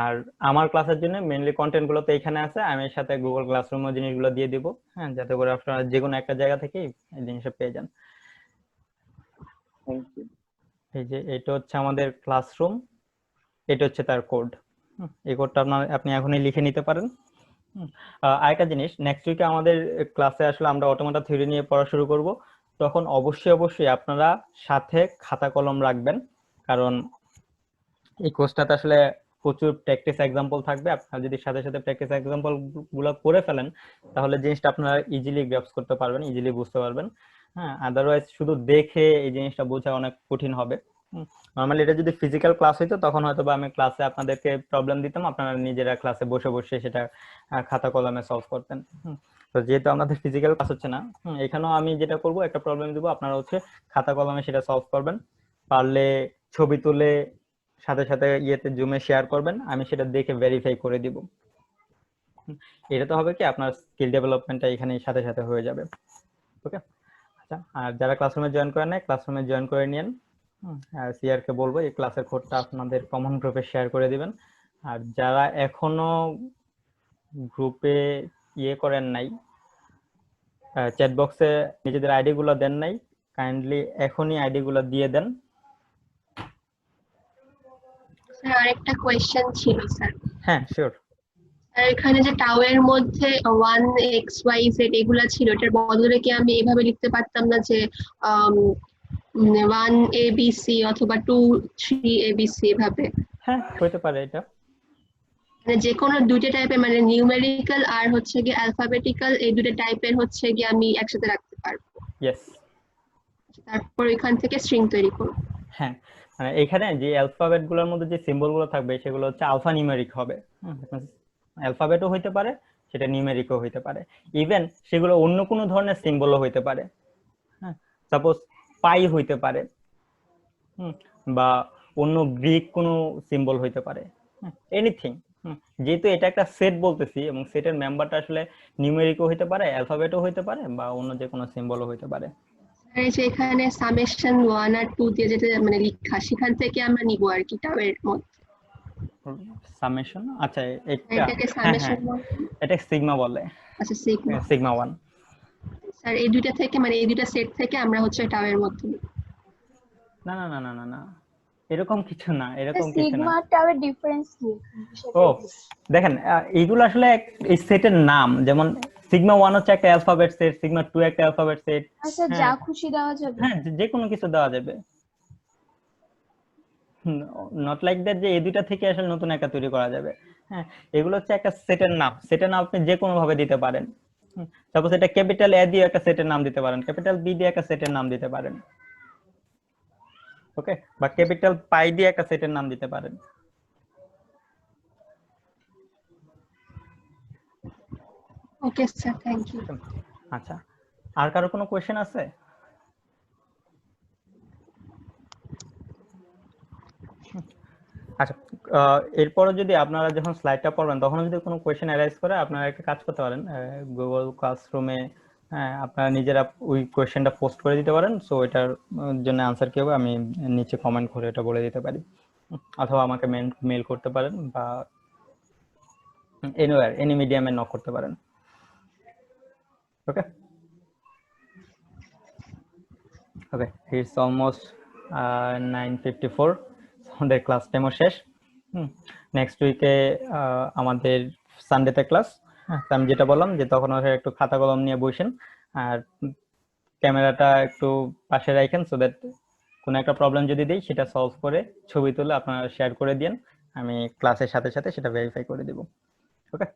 আর আমার ক্লাসের জন্য মেইনলি কন্টেন্ট গুলো তো এখানে আছে, আমি এর সাথে গুগল ক্লাসরুমের জিনিসগুলো দিয়ে দিব, হ্যাঁ, যাতে করে আপনারা যে কোনো একটা জায়গা থেকে এই জিনিসটা পেয়ে যান। Thank you. এই যে এটা হচ্ছে আমাদের ক্লাসরুম, এটা হচ্ছে তার কোড। এই কোডটা আপনি এখনই লিখে নিতে পারেন। আরেকটা জিনিস, নেক্সট উইকে আমাদের ক্লাসে আসলে আমরা অটোমাটা থিওরি নিয়ে পড়া শুরু করব, তখন অবশ্যই আপনারা সাথে খাতা কলম রাখবেন, কারণ এই কোর্সটাতে আসলে প্রচুর প্র্যাকটিস এক্সাম্পল থাকবে। আপনারা যদি সাথে সাথে প্র্যাকটিস এক্সাম্পল গুলো করে ফেলেন তাহলে জিনিসটা আপনারা ইজিলি গ্রাস্প করতে পারবেন, ইজিলি বুঝতে পারবেন। হ্যাঁ, আদারওয়াইজ শুধু দেখে এই জিনিসটা বোঝা অনেক কঠিন হবে। নর্মালি এটা যদি ফিজিক্যাল ক্লাস হইতো তখন হয়তো বা আমি ক্লাসে আপনাদেরকে প্রবলেম দিতাম, আপনারা নিজেরা ক্লাসে বসে বসে সেটা খাতা কলমে সলভ করতেন। তো যেহেতু আমাদের ফিজিক্যাল ক্লাস হচ্ছে না, এখানেও আমি যেটা করব একটা প্রবলেম দিব, আপনারা হচ্ছে খাতা কলমে সেটা সলভ করবেন, পারলে ছবি তুলে সাথে সাথে ইয়েতে জুমে শেয়ার করবেন, আমি সেটা দেখে ভেরিফাই করে দিব। এটা তো হবে কি আপনার স্কিল ডেভেলপমেন্টটা এখানে সাথে সাথে হয়ে যাবে। ওকে, আচ্ছা, আর যারা ক্লাসরুমে জয়েন করে নাই ক্লাসরুমে জয়েন করে নিন। আর সিআর কে বলবো এই ক্লাসের কোডটা আপনাদের কমন গ্রুপে শেয়ার করে দিবেন। আর যারা এখনো গ্রুপে ইয়ে করেন নাই, চ্যাট বক্সে নিজেদের আইডি গুলো দেন নাই, কাইন্ডলি এখনই আইডি গুলো দিয়ে দেন। স্যার আরেকটা কোয়েশ্চেন ছিল স্যার। হ্যাঁ শিওর। এখানে যে টাওয়ের মধ্যে 1XYZ এগুলা ছিল, এটার বদলে কি আমি এভাবে লিখতে পারতাম না যে 1ABC অথবা 2-3ABC এভাবে? হ্যাঁ হতে পারে এটা। মানে যে কোনো দুইটা টাইপের, মানে নিউমেরিক্যাল আর হচ্ছে গিয়ে অ্যালফাবেটিক্যাল, এই দুটো টাইপের হচ্ছে গিয়ে আমি একসাথে রাখতে পারবো। ইয়েস। তারপর এখান থেকে স্ট্রিং তৈরি করব। হ্যাঁ, মানে এখানে যে অ্যালফাবেট গুলোর মধ্যে যে সিম্বল গুলো থাকবে সেগুলো হচ্ছে আলফা নিউমেরিক হবে। অ্যালফাবেটও হইতে পারে, সেটা নিউমেরিকও হইতে পারে, ইভেন সেগুলো অন্য কোনো ধরনের সিম্বলও হইতে পারে। হ্যাঁ, সাপোজ পাই হইতে পারে, বা অন্য গ্রিক কোনো সিম্বল হইতে পারে, এনিথিং। যেহেতু এটা একটা সেট বলতেছি এবং সেটের মেম্বারটা আসলে নিউমেরিকও হইতে পারে, অ্যালফাবেটও হইতে পারে, বা অন্য যে কোনো সিম্বলও হইতে পারে। এই যে এখানে সামেশন 1 আর 2 দিয়ে যেটা মানে লেখা, সেখান থেকে আমরা নিব আর কি টাওয়ের মধ্যে। সামেশন, আচ্ছা এটা এটাকে সামেশন বলে। এটা সিগমা বলে। আচ্ছা সিগমা। সিগমা 1। স্যার এই দুইটা থেকে, মানে এই দুইটা সেট থেকে আমরা হচ্ছে টাওয়ের মধ্যে নিব। না না না না না না, এরকম কিছু না, এরকম কিছু না। সিগমা টাওয়ের ডিফারেন্স কি? ও দেখেন, এইগুলো আসলে এই সেটের নাম, যেমন সিগমা 1 হচ্ছে একটা অ্যালফাবেট সেট, সিগমা 2 একটা অ্যালফাবেট সেট। আচ্ছা, যা খুশি দেওয়া যাবে। হ্যাঁ, যে কোনো কিছু দেওয়া যাবে। নট লাইক দ্যাট যে এই দুইটা থেকে আসলে নতুন একটা তৈরি করা যাবে। হ্যাঁ, এগুলো হচ্ছে একটা সেটের নাম, সেটের নাম আপনি যে কোনো ভাবে দিতে পারেন। সাপোজ এটা ক্যাপিটাল এ দিয়ে একটা সেটের নাম দিতে পারেন, ক্যাপিটাল বি দিয়ে একটা সেটের নাম দিতে পারেন, ওকে, বা ক্যাপিটাল পাই দিয়ে একটা সেটের নাম দিতে পারেন। Okay sir, thank you. আচ্ছা, আর কারো কোনো কোয়েশ্চেন আছে? আচ্ছা, এরপরে যদি আপনারা যখন স্লাইডটা পড়বেন তখন যদি কোনো কোয়েশ্চেন অ্যারাইজ করে, আপনারা একটা কাজ করতে পারেন, গুগল ক্লাসরুমে আপনারা নিজেরা ওই কোয়েশ্চেনটা পোস্ট করে দিতে পারেন। সো এটার জন্য আনসার কি হবে আমি নিচে কমেন্ট করে এটা বলে দিতে পারি, অথবা আমাকে মেল করতে পারেন, বা এনিওয়্যার এনি মিডিয়ামে নক করতে পারেন। ওকে ওকে, ইটস অলমোস্ট 9:54, আমাদের ক্লাস টাইমও শেষ। নেক্সট উইকে আমাদের সানডেতে ক্লাস। আমি যেটা বললাম যে তখন একটু খাতা কলম নিয়ে বসেন, আর ক্যামেরাটা একটু পাশে রাখেন, সো দ্যাট কোনো একটা প্রবলেম যদি দেই সেটা সলভ করে ছবি তুলে আপনারা শেয়ার করে দিন, আমি ক্লাসের সাথে সাথে সেটা ভেরিফাই করে দেব। ওকে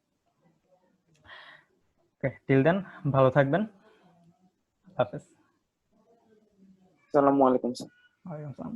ওকে, টিল দেন ভালো থাকবেন, হাফেজ। আসসালামু আলাইকুম স্যার। ওয়ালাইকুম আসসালাম।